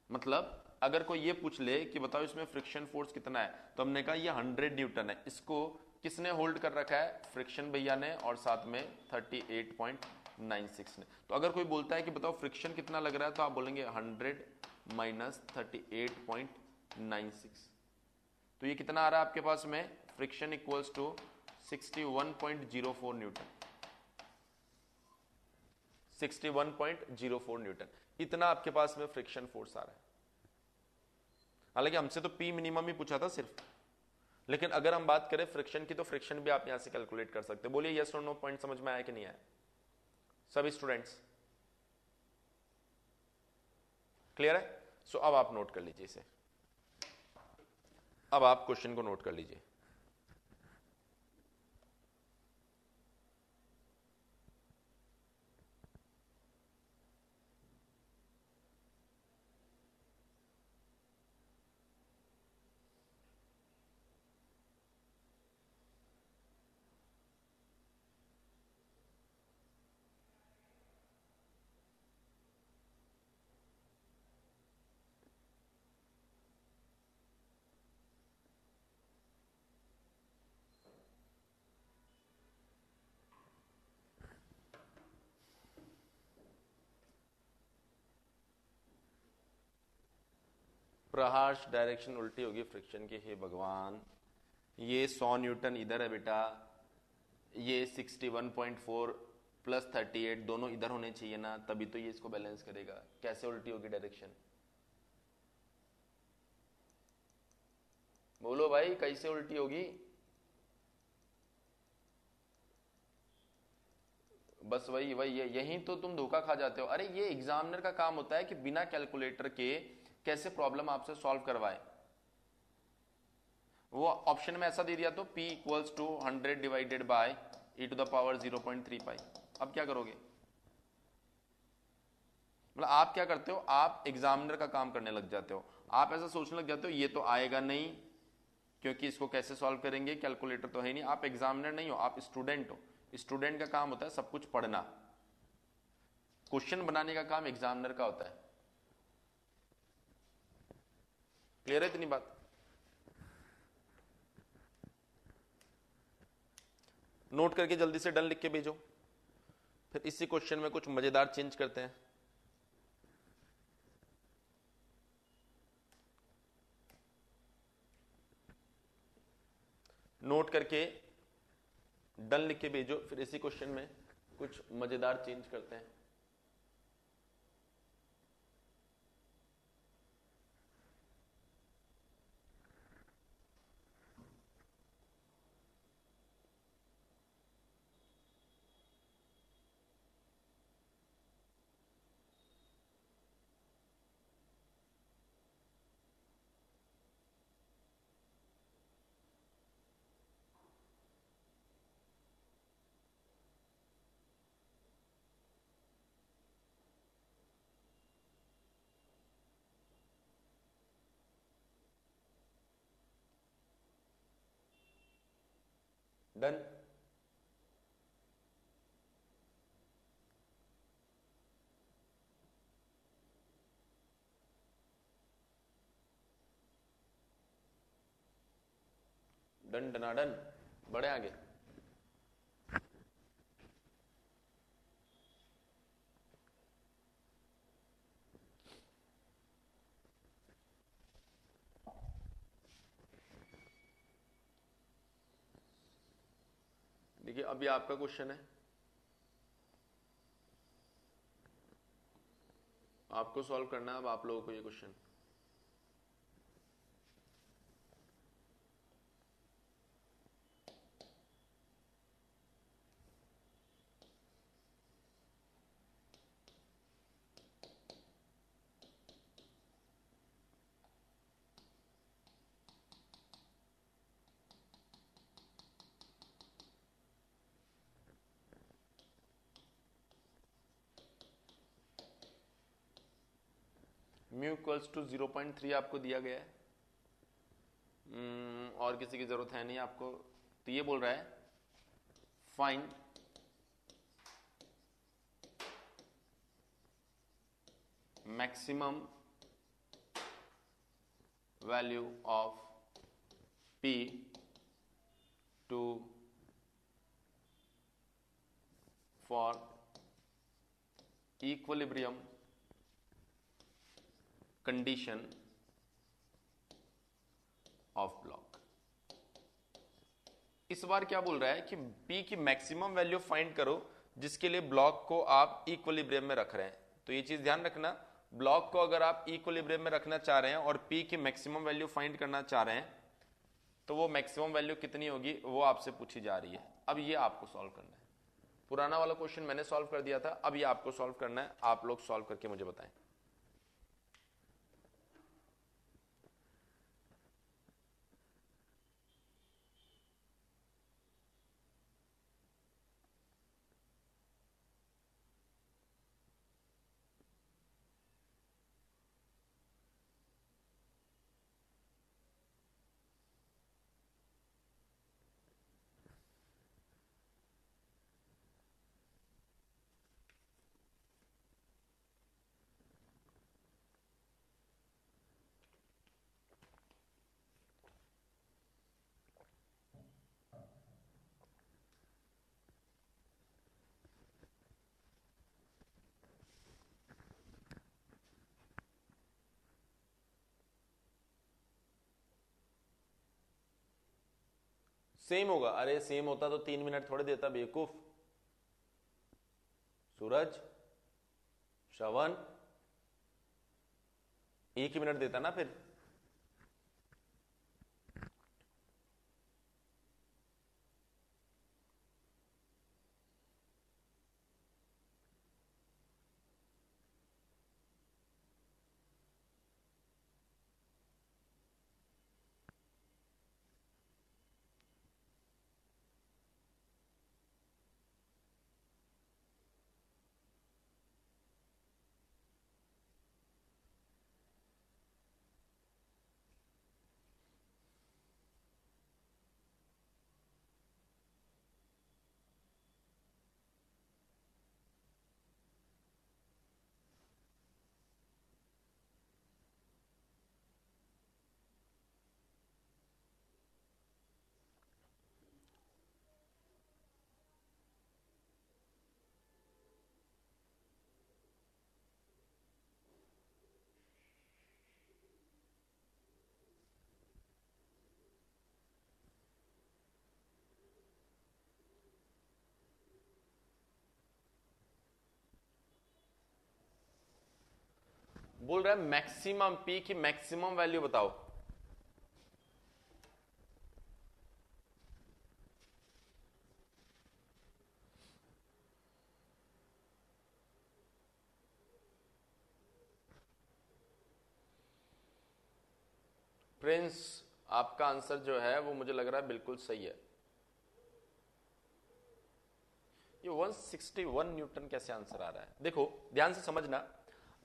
मतलब अगर कोई ये पूछ ले कि बताओ इसमें फ्रिक्शन फोर्स कितना है, तो हमने कहा ये 100 न्यूटन है। इसको किसने होल्ड कर रखा है? फ्रिक्शन भैया ने, और साथ में 38.96 ने। तो अगर कोई बोलता है कि बताओ फ्रिक्शन कितना लग रहा है, तो आप बोलेंगे 100 माइनस 38.96। तो ये कितना आ रहा है आपके पास में? Friction equals to 61.04 newton. 61.04 newton इतना आपके पास में फ्रिक्शन फोर्स आ रहा है। हालांकि हमसे तो पी मिनिमम ही पूछा था सिर्फ, लेकिन अगर हम बात करें फ्रिक्शन की तो फ्रिक्शन भी आप यहां से कैलकुलेट कर सकते हैं। बोलिए यस और नो, पॉइंट समझ में आया कि नहीं आया सभी स्टूडेंट्स? क्लियर है? सो अब आप नोट कर लीजिए इसे। अब आप क्वेश्चन को नोट कर लीजिए। प्रहार्श डायरेक्शन उल्टी होगी फ्रिक्शन की। हे भगवान, ये 100 न्यूटन इधर है बेटा, ये 61.4 प्लस 38 दोनों इधर होने चाहिए ना, तभी तो ये इसको बैलेंस करेगा। कैसे उल्टी होगी डायरेक्शन? बोलो भाई कैसे उल्टी होगी? बस वही वही यही तो तुम धोखा खा जाते हो। अरे ये एग्जामिनर का काम होता है कि बिना कैलकुलेटर के कैसे प्रॉब्लम आपसे सॉल्व करवाए। वो ऑप्शन में ऐसा दे दिया तो P equals to 100 divided by e to the power 0.3 pi. अब क्या करोगे? मतलब आप क्या करते हो, आप एग्जामिनर का काम करने लग जाते हो। आप ऐसा सोचने लग जाते हो ये तो आएगा नहीं क्योंकि इसको कैसे सॉल्व करेंगे, कैलकुलेटर तो है नहीं। आप एग्जामिनर नहीं हो, आप स्टूडेंट हो। स्टूडेंट का काम होता है सब कुछ पढ़ना, क्वेश्चन बनाने का काम एग्जामिनर का होता है। क्लियर है इतनी बात? नोट करके जल्दी से डन लिख के भेजो। फिर इसी क्वेश्चन में कुछ मजेदार चेंज करते हैं। नोट करके डन लिख के भेजो। फिर इसी क्वेश्चन में कुछ मजेदार चेंज करते हैं। डन। डन डनाडन, बढ़े आगे। देखिए अभी आपका क्वेश्चन है, आपको सॉल्व करना है अब आप लोगों को ये क्वेश्चन। म्यू इक्वल्स टू 0.3 आपको दिया गया है। और किसी की जरूरत है नहीं आपको। तो ये बोल रहा है find maximum value of P to for equilibrium condition of block. इस बार क्या बोल रहा है कि P की मैक्सिमम वैल्यू फाइंड करो जिसके लिए ब्लॉक को आप इक्विलिब्रियम में रख रहे हैं। तो ये चीज ध्यान रखना, ब्लॉक को अगर आप इक्विलिब्रियम में रखना चाह रहे हैं और P की मैक्सिमम वैल्यू फाइंड करना चाह रहे हैं तो वो मैक्सिमम वैल्यू कितनी होगी वो आपसे पूछी जा रही है। अब ये आपको सॉल्व करना है। पुराना वाला क्वेश्चन मैंने सॉल्व कर दिया था, अब ये आपको सॉल्व करना है। आप लोग सॉल्व करके मुझे बताएं। सेम होगा। अरे सेम होता तो 3 मिनट थोड़े देता बेवकूफ। सूरज, श्रवण, 1 ही मिनट देता ना फिर। बोल रहा है मैक्सिमम पी की मैक्सिमम वैल्यू बताओ। प्रिंस, आपका आंसर जो है वो मुझे लग रहा है बिल्कुल सही है। ये 161 न्यूटन कैसे आंसर आ रहा है? देखो ध्यान से समझना,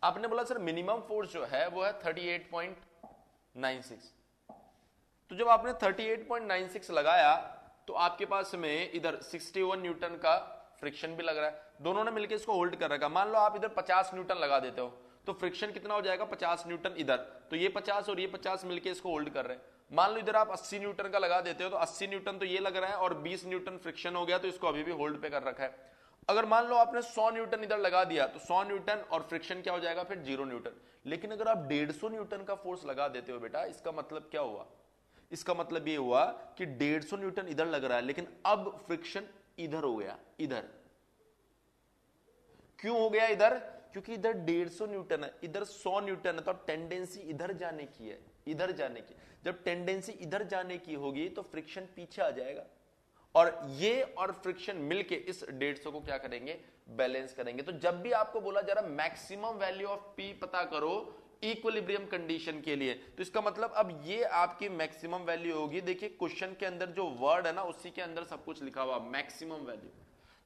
आपने बोला सर मिनिमम फोर्स जो है वो है 38.96। तो जब आपने 38.96 लगाया तो आपके पास में इधर 61 न्यूटन का फ्रिक्शन भी लग रहा है, दोनों ने मिलकर इसको होल्ड कर रखा। मान लो आप इधर 50 न्यूटन लगा देते हो तो फ्रिक्शन कितना हो जाएगा? 50 न्यूटन इधर, तो ये 50 और ये 50 मिलकर इसको होल्ड कर रहे हैं। मान लो इधर आप 80 न्यूटन का लगा देते हो तो 80 न्यूटन तो ये लग रहा है और 20 न्यूटन फ्रिक्शन हो गया, तो इसको अभी भी होल्ड पे कर रखा है। अगर मान लो आपने 100 न्यूटन इधर लगा दिया तो 100 न्यूटन और फ्रिक्शन क्या हो जाएगा फिर? 0 न्यूटन। लेकिन अगर आप 150 न्यूटन का फोर्स लगा देते हो बेटा, इसका मतलब क्या हुआ? इसका मतलब ये हुआ कि 150 न्यूटन इधर लग रहा है लेकिन अब फ्रिक्शन इधर हो गया। इधर क्यों हो गया इधर? क्योंकि इधर 150 न्यूटन है, इधर 100 न्यूटन है, तो टेंडेंसी इधर जाने की है, इधर जाने की। जब टेंडेंसी इधर जाने की होगी तो फ्रिक्शन पीछे आ जाएगा और ये और फ्रिक्शन मिलके इस 150 को क्या करेंगे? बैलेंस करेंगे। तो जब भी आपको बोला जा रहा मैक्सिमम वैल्यू ऑफ पी पता करो इक्विलिब्रियम कंडीशन के लिए, तो इसका मतलब अब ये आपकी मैक्सिमम वैल्यू होगी। देखिए क्वेश्चन के अंदर जो वर्ड है ना उसी के अंदर सब कुछ लिखा हुआ मैक्सिमम वैल्यू,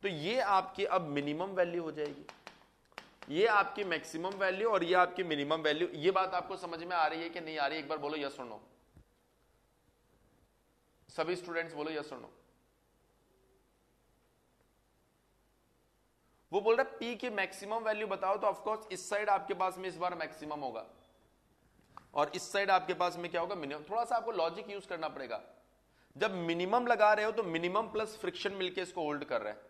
तो ये आपकी अब मिनिमम वैल्यू हो जाएगी। ये आपकी मैक्सिमम वैल्यू और ये आपकी मिनिमम वैल्यू। ये बात आपको समझ में आ रही है कि नहीं आ रही है? एक बार बोलो यस और नो। सभी स्टूडेंट्स बोलो यस और नो। वो बोल रहा है पी की मैक्सिमम वैल्यू बताओ, तो ऑफकोर्स इस साइड आपके पास में इस बार मैक्सिमम होगा और इस साइड आपके पास में क्या होगा? मिनिमम। थोड़ा सा आपको लॉजिक यूज करना पड़ेगा। जब मिनिमम लगा रहे हो तो मिनिमम प्लस फ्रिक्शन मिलके इसको होल्ड कर रहे हैं,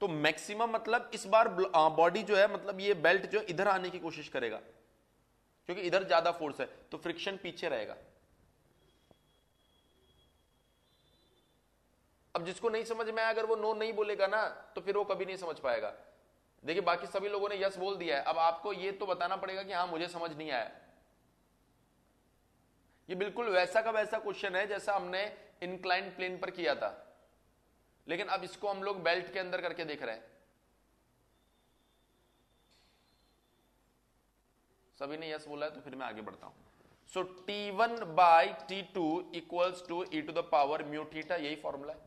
तो मैक्सिमम मतलब इस बार बॉडी जो है, मतलब ये बेल्ट जो इधर आने की कोशिश करेगा क्योंकि इधर ज्यादा फोर्स है, तो फ्रिक्शन पीछे रहेगा। अब जिसको नहीं समझ में आया अगर वो नो नहीं बोलेगा ना तो फिर वो कभी नहीं समझ पाएगा। देखिए बाकी सभी लोगों ने यस बोल दिया है, अब आपको ये तो बताना पड़ेगा कि हाँ मुझे समझ नहीं आया। ये बिल्कुल वैसा का वैसा क्वेश्चन है जैसा हमने इंक्लाइंड प्लेन पर किया था, लेकिन अब इसको हम लोग बेल्ट के अंदर करके देख रहे हैं। सभी ने यस बोला है तो फिर मैं आगे बढ़ता हूं। So T1 by T2 equals to e to the power mu theta, यही फॉर्मूला है।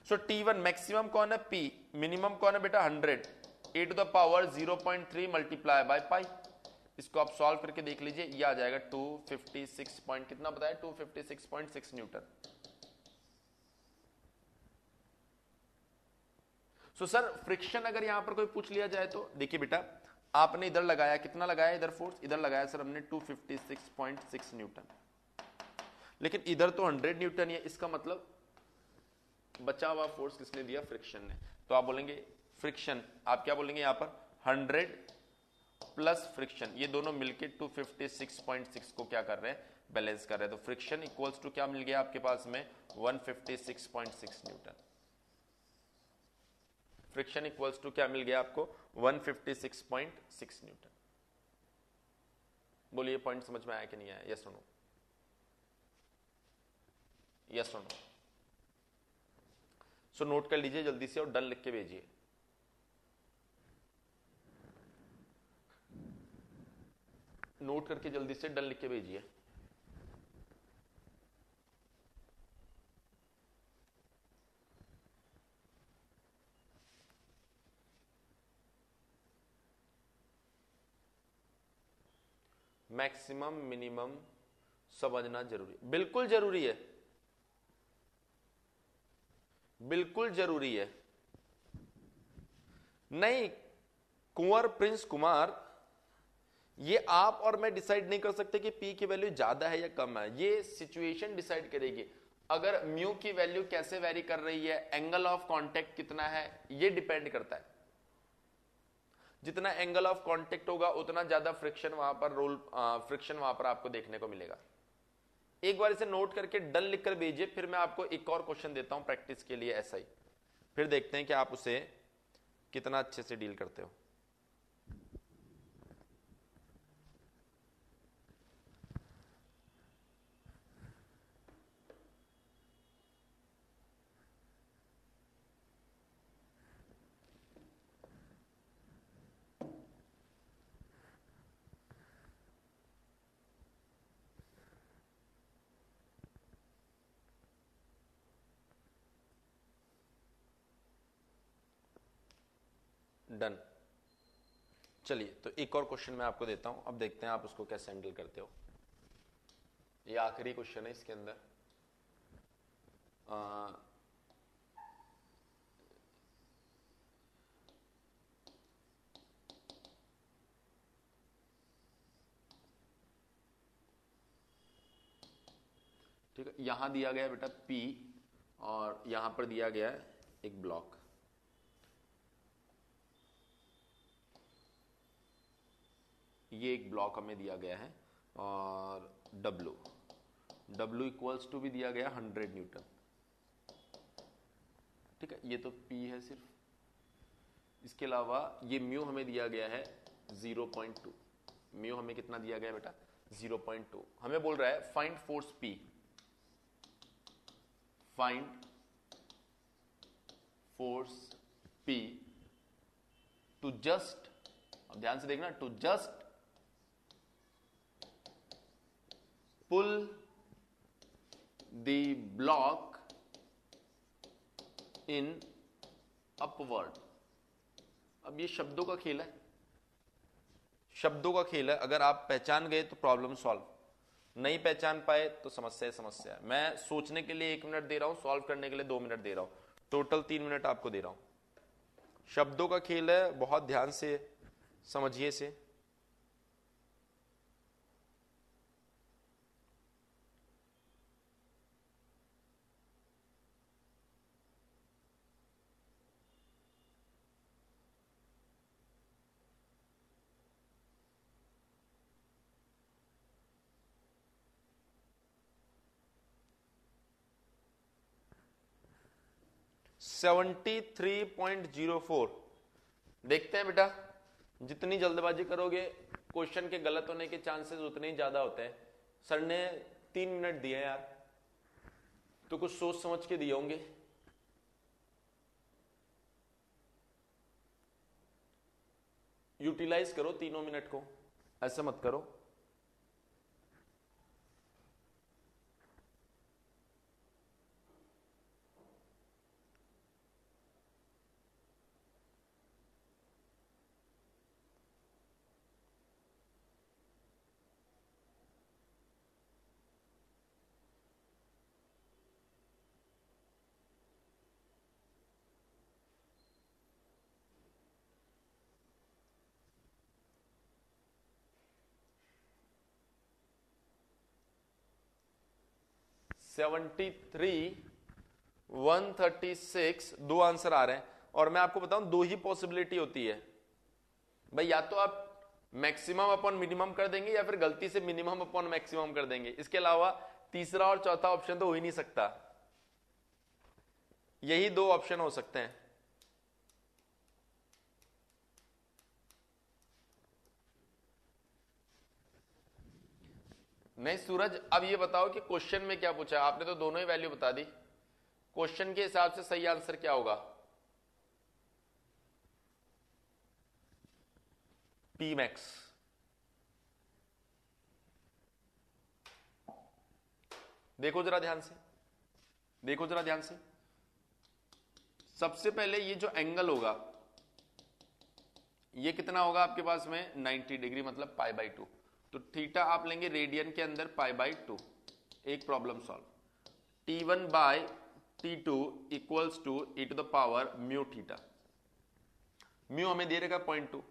सो T1 मैक्सिमम कौन है? P। मिनिमम कौन है बेटा? 100। e to the power 0.3 multiply by pi. इसको आप सॉल्व करके देख लीजिए, ये आ जाएगा 256 पॉइंट कितना बताया? 256.6 न्यूटन। सो सर फ्रिक्शन अगर यहां पर कोई पूछ लिया जाए तो देखिए बेटा, आपने इधर लगाया, कितना लगाया इधर फोर्स? इधर लगाया सर हमने 256.6 न्यूटन, लेकिन इधर तो 100 न्यूटन है। इसका मतलब बचा हुआ फोर्स किसने दिया? फ्रिक्शन ने। तो आप बोलेंगे फ्रिक्शन, आप क्या बोलेंगे यहां पर? 100 प्लस फ्रिक्शन, ये दोनों मिलके 256.6 को क्या कर रहे हैं? बैलेंस कर रहे हैं। तो फ्रिक्शन इक्वल्स टू क्या मिल गया आपके पास में? 156.6 न्यूटन। फ्रिक्शन इक्वल्स टू क्या मिल गया आपको? 156.6 न्यूटन। बोलिए पॉइंट समझ में आया कि नहीं आया? यस और नो? यस और नो? सो नोट कर लीजिए जल्दी से और डन लिख के भेजिए। नोट करके जल्दी से डन लिख के भेजिए। मैक्सिमम मिनिमम समझना जरूरी, बिल्कुल जरूरी है, बिल्कुल जरूरी है। नहीं कुंवर प्रिंस कुमार, ये आप और मैं डिसाइड नहीं कर सकते कि पी की वैल्यू ज्यादा है या कम है, ये सिचुएशन डिसाइड करेगी। अगर म्यू की वैल्यू कैसे वेरी कर रही है, एंगल ऑफ कांटेक्ट कितना है, ये डिपेंड करता है। जितना एंगल ऑफ कांटेक्ट होगा उतना ज्यादा फ्रिक्शन वहां पर फ्रिक्शन वहां पर आपको देखने को मिलेगा। एक बार इसे नोट करके डन लिखकर भेजिए, फिर मैं आपको एक और क्वेश्चन देता हूं प्रैक्टिस के लिए ऐसा ही, फिर देखते हैं कि आप उसे कितना अच्छे से डील करते हो। डन। चलिए तो एक और क्वेश्चन मैं आपको देता हूं, अब देखते हैं आप उसको कैसे हैंडल करते हो। ये आखिरी क्वेश्चन है इसके अंदर। ठीक है, यहां दिया गया है बेटा P और यहां पर दिया गया है एक ब्लॉक। ये एक ब्लॉक हमें दिया गया है और W इक्वल्स टू भी दिया गया 100 न्यूटन। ठीक है, ये तो P है सिर्फ। इसके अलावा ये म्यू हमें दिया गया है 0.2। म्यू हमें कितना दिया गया बेटा 0.2। हमें बोल रहा है find force P, find force P to just, अब ध्यान से देखना, to just pull the block in upward. अब ये शब्दों का खेल है, शब्दों का खेल है। अगर आप पहचान गए तो प्रॉब्लम सॉल्व, नहीं पहचान पाए तो समस्या है समस्या है। मैं सोचने के लिए 1 मिनट दे रहा हूं, सॉल्व करने के लिए 2 मिनट दे रहा हूं, टोटल 3 मिनट आपको दे रहा हूं। शब्दों का खेल है, बहुत ध्यान से समझिए से। सेवेंटी 73.04। देखते हैं बेटा, जितनी जल्दबाजी करोगे क्वेश्चन के गलत होने के चांसेस उतने ही ज्यादा होते हैं। सर ने 3 मिनट दिए यार, तो कुछ सोच समझ के दिए होंगे। यूटिलाइज करो तीनों मिनट को, ऐसे मत करो। सेवेंटी 136 दो आंसर आ रहे हैं। और मैं आपको बताऊं, 2 ही पॉसिबिलिटी होती है भाई, या तो आप मैक्सिमम अपॉन मिनिमम कर देंगे या फिर गलती से मिनिमम अपॉन मैक्सिमम कर देंगे। इसके अलावा तीसरा और चौथा ऑप्शन तो हो ही नहीं सकता। यही 2 ऑप्शन हो सकते हैं। नहीं सूरज, अब ये बताओ कि क्वेश्चन में क्या पूछा। आपने तो दोनों ही वैल्यू बता दी, क्वेश्चन के हिसाब से सही आंसर क्या होगा? P max. देखो जरा ध्यान से, देखो जरा ध्यान से। सबसे पहले ये जो एंगल होगा ये कितना होगा आपके पास में 90 डिग्री, मतलब π/2। तो थीटा आप लेंगे रेडियन के अंदर π/2। एक problem solve. T1/T2 equals to e⁻ mu theta. Mu हमें दे रहेगा 0.2।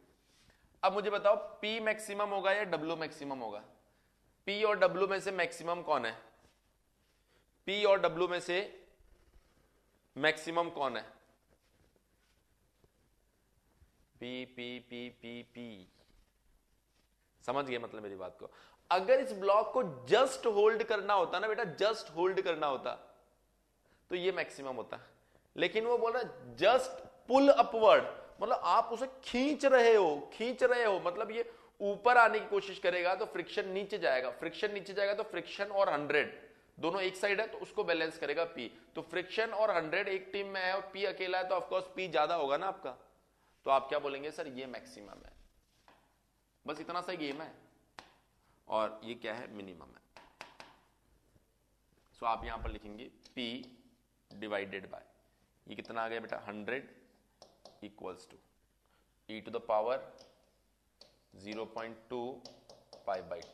अब मुझे बताओ P मैक्सिमम होगा या W मैक्सिमम होगा? P और W में से मैक्सिमम कौन है? P और W में से मैक्सिमम कौन है? P P P P P। समझ गए मतलब मेरी बात को? अगर इस ब्लॉक को जस्ट होल्ड करना होता ना बेटा, जस्ट होल्ड करना होता तो ये मैक्सिमम होता, लेकिन वो बोल रहा है जस्ट पुल अपवर्ड, मतलब आप उसे खींच रहे हो, मतलब ये ऊपर आने की कोशिश करेगा तो फ्रिक्शन नीचे जाएगा, फ्रिक्शन नीचे जाएगा तो फ्रिक्शन और 100 दोनों एक साइड है तो उसको बैलेंस करेगा P। तो फ्रिक्शन और 100 एक टीम में है और P अकेला है तो ऑफकोर्स P ज्यादा होगा ना आपका। तो आप क्या बोलेंगे? सर ये मैक्सिमम है। बस इतना सा गेम है, और ये क्या है? मिनिमम है। सो आप यहां पर लिखेंगे P डिवाइडेड बाय, ये कितना आ गया बेटा 100 equals to e to the power 0.2 pi by 2।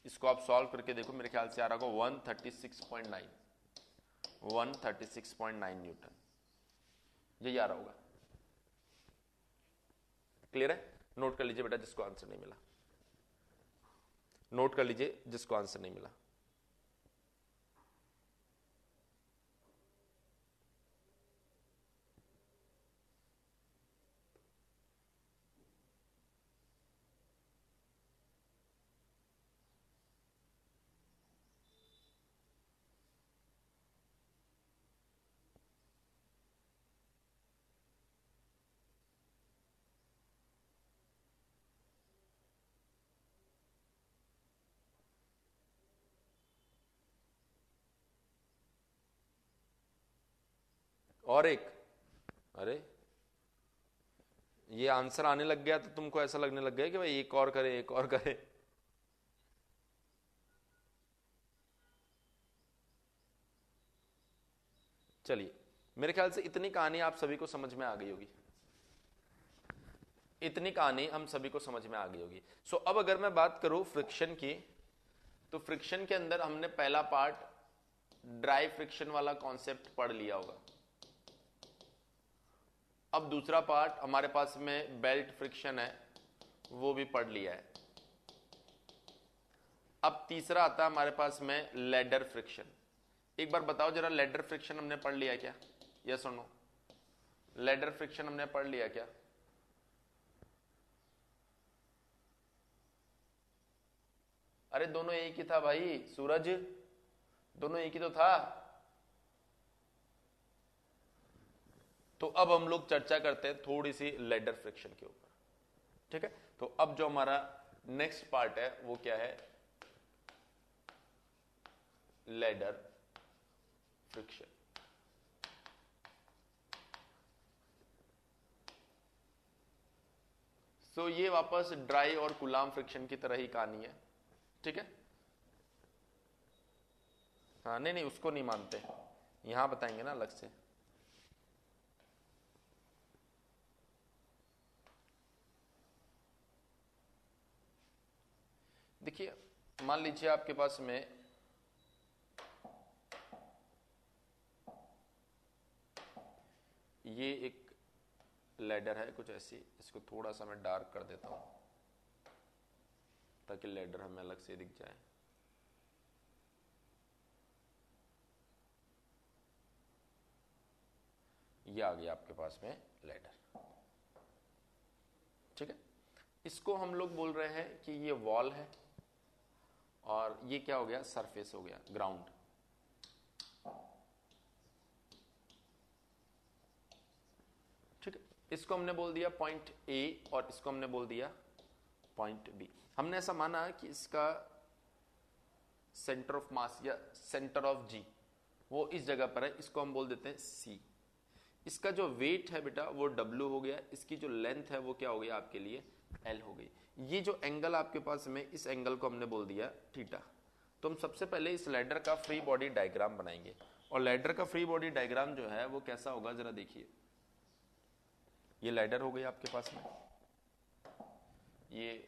इसको आप सॉल्व करके देखो, मेरे ख्याल से आ रहा होगा 136.9 न्यूटन, यही आ रहा होगा। क्लियर है? नोट कर लीजिए बेटा जिसको आंसर नहीं मिला, नोट कर लीजिए जिसको आंसर नहीं मिला। और एक, अरे ये आंसर आने लग गया तो तुमको ऐसा लगने लग गया कि भाई एक और करे, एक और करे। चलिए, मेरे ख्याल से इतनी कहानी आप सभी को समझ में आ गई होगी, इतनी कहानी हम सभी को समझ में आ गई होगी। सो अब अगर मैं बात करूं फ्रिक्शन की, तो फ्रिक्शन के अंदर हमने पहला पार्ट ड्राई फ्रिक्शन वाला कॉन्सेप्ट पढ़ लिया होगा। अब दूसरा पार्ट हमारे पास में बेल्ट फ्रिक्शन है, वो भी पढ़ लिया है। अब तीसरा आता है हमारे पास में लैडर फ्रिक्शन। एक बार बताओ जरा, लैडर फ्रिक्शन हमने पढ़ लिया क्या? यस और नो? लैडर फ्रिक्शन हमने पढ़ लिया क्या? अरे दोनों एक ही था भाई सूरज, दोनों एक ही तो था। तो अब हम लोग चर्चा करते हैं थोड़ी सी लैडर फ्रिक्शन के ऊपर, ठीक है? तो अब जो हमारा नेक्स्ट पार्ट है वो क्या है? Ladder friction. सो ये वापस ड्राई और कूलाम फ्रिक्शन की तरह ही कहानी है, ठीक है? हाँ, नहीं नहीं उसको नहीं मानते, यहां बताएंगे ना अलग से। देखिए, मान लीजिए आपके पास में ये एक लैडर है कुछ ऐसी, इसको थोड़ा सा मैं डार्क कर देता हूं ताकि लैडर हमें अलग से दिख जाए। ये आ गया आपके पास में लैडर, ठीक है? इसको हम लोग बोल रहे हैं कि ये वॉल है और ये क्या हो गया? सरफेस हो गया, ग्राउंड। ठीक है, इसको हमने बोल दिया पॉइंट ए और इसको हमने बोल दिया पॉइंट बी। हमने ऐसा माना कि इसका सेंटर ऑफ मास या सेंटर ऑफ जी वो इस जगह पर है, इसको हम बोल देते हैं सी। इसका जो वेट है बेटा वो W हो गया, इसकी जो लेंथ है वो क्या हो गया आपके लिए? L हो गई। ये जो एंगल आपके पास में, इस एंगल को हमने बोल दिया थीटा। तो हम सबसे पहले इस लैडर का फ्री बॉडी डायग्राम बनाएंगे, और लैडर का फ्री बॉडी डायग्राम जो है वो कैसा होगा जरा देखिए। ये लैडर हो गई आपके पास में, ये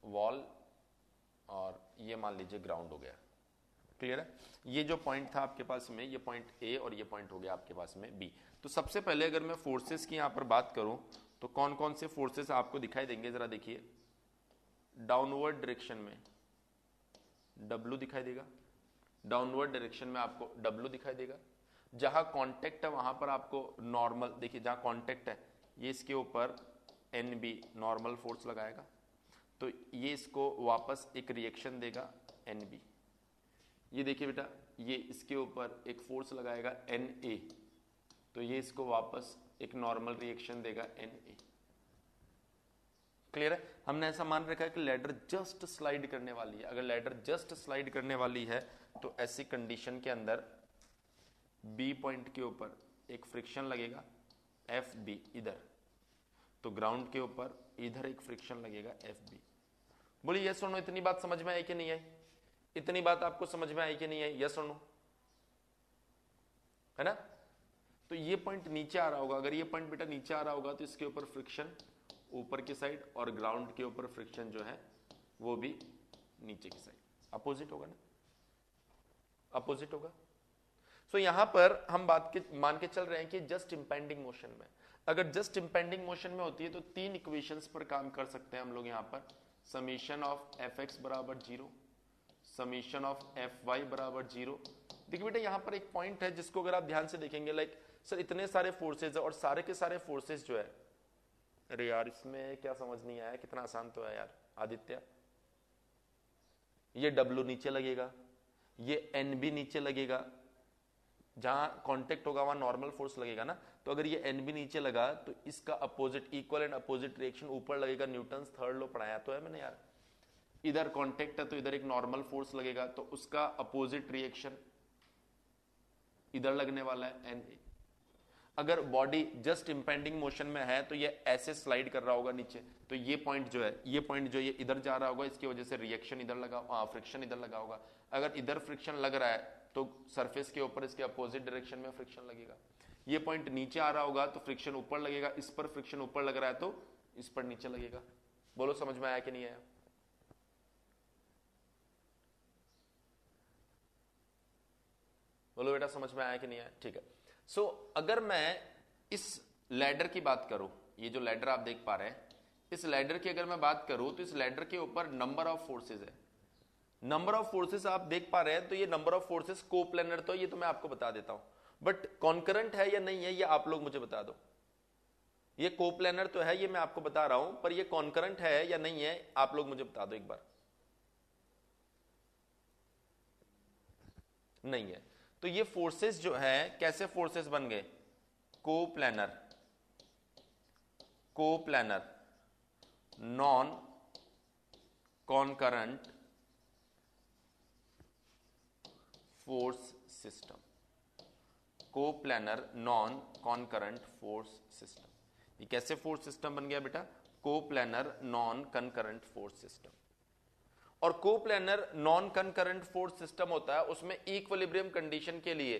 वॉल और ये मान लीजिए ग्राउंड हो गया। क्लियर है? ये जो पॉइंट था आपके पास में, ये पॉइंट ए और ये पॉइंट हो गया आपके पास में बी। तो सबसे पहले अगर मैं फोर्सेस की यहां पर बात करूं तो कौन कौन से फोर्सेस आपको दिखाई देंगे जरा देखिए। डाउनवर्ड डायरेक्शन में W दिखाई देगा, डाउनवर्ड डायरेक्शन में आपको W दिखाई देगा। जहां कांटेक्ट है वहां पर आपको नॉर्मल, देखिए जहां कांटेक्ट है ये इसके ऊपर NB नॉर्मल फोर्स लगाएगा, तो ये इसको वापस एक रिएक्शन देगा NB। ये देखिए बेटा, ये इसके ऊपर एक फोर्स लगाएगा NA, तो ये इसको वापस एक नॉर्मल रिएक्शन देगा NA। क्लियर है? हमने ऐसा मान रखा है कि लैडर जस्ट स्लाइड करने वाली है। अगर लैडर जस्ट स्लाइड करने वाली है तो ऐसी कंडीशन के अंदर B पॉइंट के ऊपर एक फ्रिक्शन लगेगा FB इधर, तो ग्राउंड के ऊपर इधर एक फ्रिक्शन लगेगा FB। बोलिए यस और नो, इतनी बात समझ में आई कि नहीं आई? इतनी बात आपको समझ में आई कि नहीं आई? यस और नो, है ना? तो ये पॉइंट नीचे आ रहा होगा, अगर ये पॉइंट बेटा नीचे आ रहा होगा तो इसके ऊपर फ्रिक्शन ऊपर की साइड और ग्राउंड के ऊपर फ्रिक्शन जो है वो भी नीचे की साइड, अपोजिट होगा ना, अपोजिट होगा। सो यहां पर हम बात के मान के चल रहे हैं कि जस्ट इंपेंडिंग मोशन में, अगर जस्ट इंपेंडिंग मोशन में होती है तो तीन इक्वेशंस पर काम कर सकते हैं हम लोग यहां पर, समीशन ऑफ एफ एक्स बराबर 0, समीशन ऑफ एफ वाई बराबर 0। देखिए बेटा यहां पर एक पॉइंट है जिसको अगर आप ध्यान से देखेंगे, लाइक सर इतने सारे फोर्सेज है और सारे के सारे फोर्सेज जो है, अरे यार इसमें क्या समझ नहीं आया, कितना आसान तो है यार आदित्य, ये W नीचे लगेगा, ये एन भी नीचे लगेगा, जहां कांटेक्ट होगा वहां नॉर्मल फोर्स लगेगा ना, तो अगर ये एन भी नीचे लगा तो इसका opposite, equal and opposite reaction ऊपर लगेगा, न्यूटन थर्ड लॉ पढ़ाया तो है मैंने यार। इधर कांटेक्ट है तो इधर एक नॉर्मल फोर्स लगेगा, तो उसका अपोजिट रिएक्शन इधर लगने वाला है एन। अगर बॉडी जस्ट इंपेंडिंग मोशन में है तो ये ऐसे स्लाइड कर रहा होगा नीचे, तो ये पॉइंट जो है, ये पॉइंट जो ये इधर जा रहा होगा, इसकी वजह से रिएक्शन इधर लगा, फ्रिक्शन इधर लगा होगा। अगर इधर फ्रिक्शन लग रहा है तो सरफेस के ऊपर इसके अपोजिट डायरेक्शन में फ्रिक्शन लगेगा। ये पॉइंट नीचे आ रहा होगा तो फ्रिक्शन ऊपर लगेगा, इस पर फ्रिक्शन ऊपर लग रहा है तो इस पर नीचे लगेगा। बोलो समझ में आया कि नहीं आया? बोलो बेटा समझ में आया कि नहीं आया? ठीक है। सो अगर मैं इस लैडर की बात करूं, ये जो लैडर आप देख पा रहे हैं, इस लैडर की अगर मैं बात करूं तो इस लैडर के ऊपर नंबर ऑफ फोर्सेस है, नंबर ऑफ फोर्सेस आप देख पा रहे हैं, तो ये नंबर ऑफ फोर्सेस कोप्लेनर, तो ये तो मैं आपको बता देता हूं, बट कॉन्करेंट है या नहीं है ये आप लोग मुझे बता दो। ये कोप्लेनर तो है, ये मैं आपको बता रहा हूं, पर ये कॉन्करेंट है या नहीं है आप लोग मुझे बता दो एक बार। नहीं है, तो ये फोर्सेस जो है कैसे फोर्सेस बन गए? Coplanar, coplanar non concurrent force system, coplanar non concurrent force system. ये कैसे फोर्स सिस्टम बन गया बेटा? Coplanar non concurrent force system. और coplanar non concurrent force system होता है, उसमें इक्विलिब्रियम कंडीशन के लिए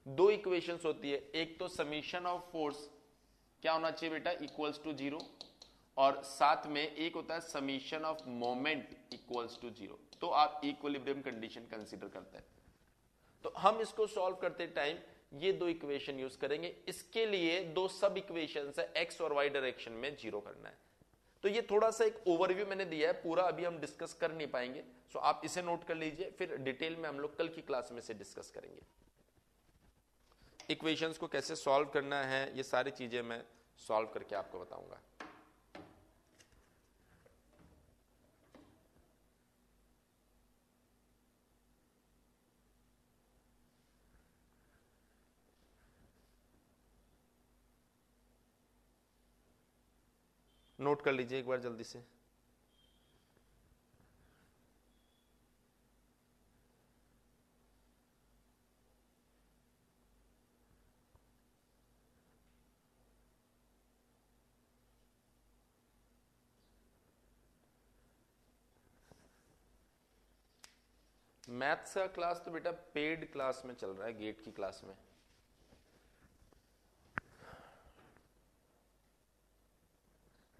दो इक्वेशंस होती है, एक तो समीशन ऑफ फोर्स क्या होना चाहिए बेटा? इक्वल्स टू 0, और साथ में एक होता है summation of moment equals to 0। तो आप इक्विलिब्रियम कंडीशन कंसीडर करते हैं। तो हम इसको सॉल्व करते टाइम ये दो इक्वेशन यूज करेंगे, इसके लिए दो सब इक्वेशन है, एक्स और वाई डायरेक्शन में जीरो करना है। तो ये थोड़ा सा एक ओवरव्यू मैंने दिया है, पूरा अभी हम डिस्कस कर नहीं पाएंगे, सो आप इसे नोट कर लीजिए, फिर डिटेल में हम लोग कल की क्लास में से डिस्कस करेंगे। इक्वेशंस को कैसे सॉल्व करना है ये सारी चीजें मैं सॉल्व करके आपको बताऊंगा। नोट कर लीजिए एक बार जल्दी से। मैथ्स का क्लास तो बेटा पेड क्लास में चल रहा है, गेट की क्लास में।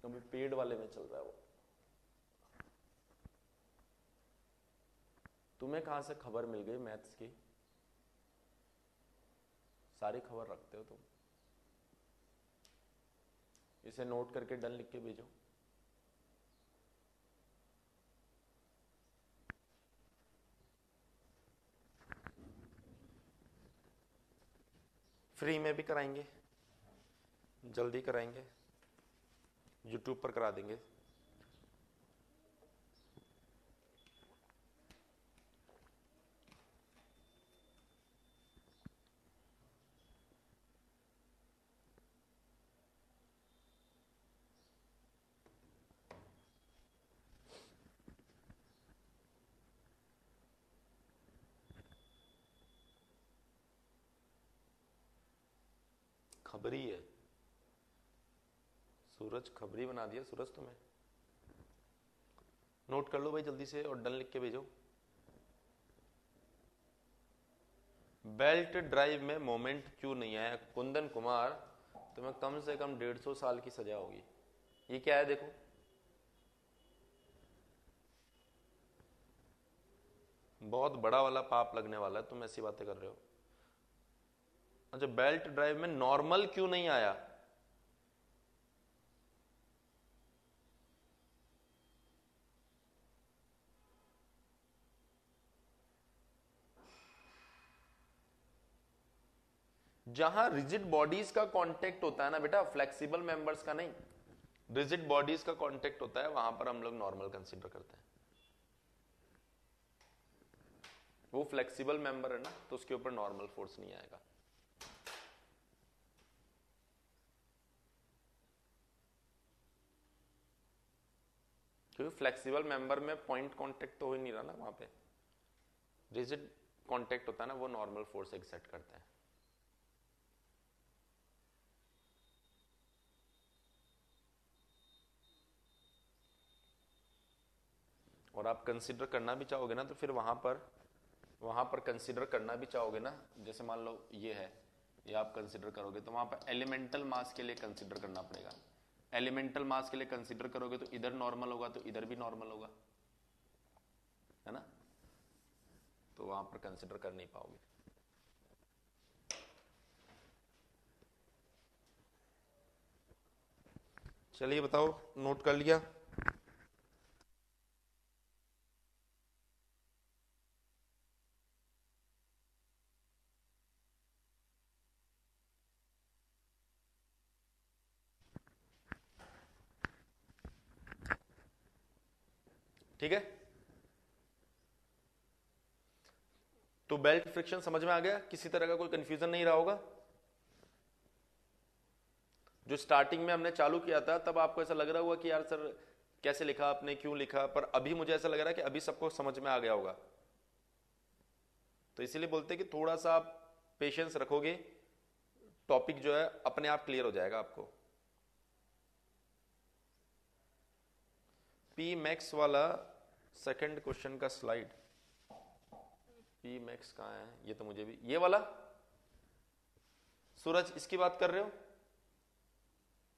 अभी पेड वाले में चल रहा है वो। तुम्हें कहां से खबर मिल गई मैथ्स की? सारी खबर रखते हो तुम। इसे नोट करके डन लिख के भेजो। फ्री में भी कराएंगे, जल्दी कराएंगे, यूट्यूब पर करा देंगे। खबरी है सूरज, खबरी बना दिया सूरज तुम्हें। नोट कर लो भाई जल्दी से और डन लिख के भेजो। बेल्ट ड्राइव में मोमेंट क्यों नहीं आया? कुंदन कुमार, तुम्हें कम से कम 150 साल की सजा होगी। ये क्या है देखो, बहुत बड़ा वाला पाप लगने वाला है, तुम ऐसी बातें कर रहे हो। अच्छा, बेल्ट ड्राइव में नॉर्मल क्यों नहीं आया? जहां रिजिड बॉडीज का कांटेक्ट होता है ना बेटा, फ्लेक्सिबल मेंबर्स का नहीं, रिजिड बॉडीज का कांटेक्ट होता है, वहां पर हम लोग नॉर्मल कंसीडर करते हैं। वो फ्लेक्सिबल मेंबर है ना, तो उसके ऊपर नॉर्मल फोर्स नहीं आएगा। क्योंकि फ्लेक्सिबल मेंबर में पॉइंट कांटेक्ट तो हो ही नहीं रहा ना, वहां पे रिजिड कांटेक्ट होता है ना, वो नॉर्मल फोर्स एक्सर्ट करता है। और आप कंसीडर करना भी चाहोगे ना, तो फिर वहां पर कंसीडर करना भी चाहोगे ना, जैसे मान लो ये है, ये आप कंसीडर करोगे, तो वहां पर एलिमेंटल मास के लिए कंसीडर करना पड़ेगा। एलिमेंटल मास के लिए कंसीडर करोगे तो इधर नॉर्मल होगा, तो इधर भी नॉर्मल होगा, है ना, तो वहां पर कंसीडर कर नहीं पाओगे। चलिए बताओ, नोट कर लिया? ठीक है, तो बेल्ट फ्रिक्शन समझ में आ गया? किसी तरह का कोई कंफ्यूजन नहीं रहा होगा? जो स्टार्टिंग में हमने चालू किया था, तब आपको ऐसा लग रहा होगा कि यार सर कैसे लिखा आपने, क्यों लिखा, पर अभी मुझे ऐसा लग रहा है कि अभी सबको समझ में आ गया होगा। तो इसीलिए बोलते हैं कि थोड़ा सा आप पेशेंस रखोगे, टॉपिक जो है अपने आप क्लियर हो जाएगा आपको। पी मैक्स वाला सेकंड क्वेश्चन का स्लाइड, पी मैक्स कहां है? ये तो मुझे भी, ये वाला सूरज, इसकी बात कर रहे हो?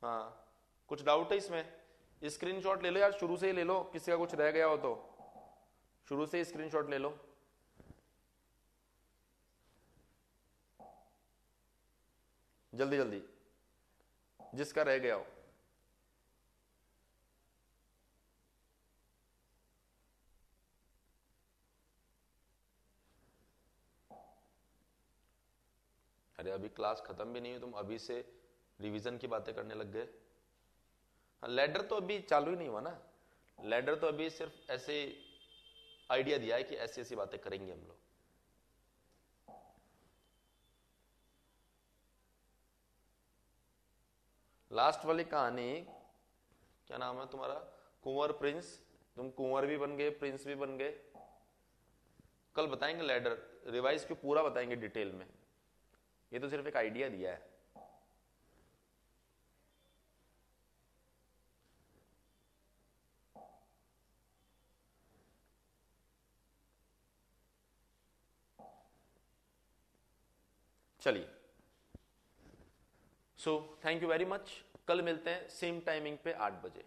हाँ, कुछ डाउट है इसमें? स्क्रीनशॉट ले लो यार, शुरू से ही ले लो, किसी का कुछ रह गया हो तो शुरू से ही स्क्रीनशॉट ले लो। जल्दी जल्दी, जिसका रह गया हो। अरे अभी क्लास खत्म भी नहीं हुई, तुम अभी से रिवीजन की बातें करने लग गए। लैडर तो अभी चालू ही नहीं हुआ ना, लैडर तो अभी सिर्फ ऐसे आइडिया दिया है कि ऐसी ऐसी बातें करेंगे हम लोग। लास्ट वाली कहानी, क्या नाम है तुम्हारा? कुंवर प्रिंस, तुम कुंवर भी बन गए, प्रिंस भी बन गए। कल बताएंगे लैडर, रिवाइज क्यों पूरा बताएंगे डिटेल में, ये तो सिर्फ एक आइडिया दिया है। चलिए, so thank you very much, कल मिलते हैं सेम टाइमिंग पे 8 बजे।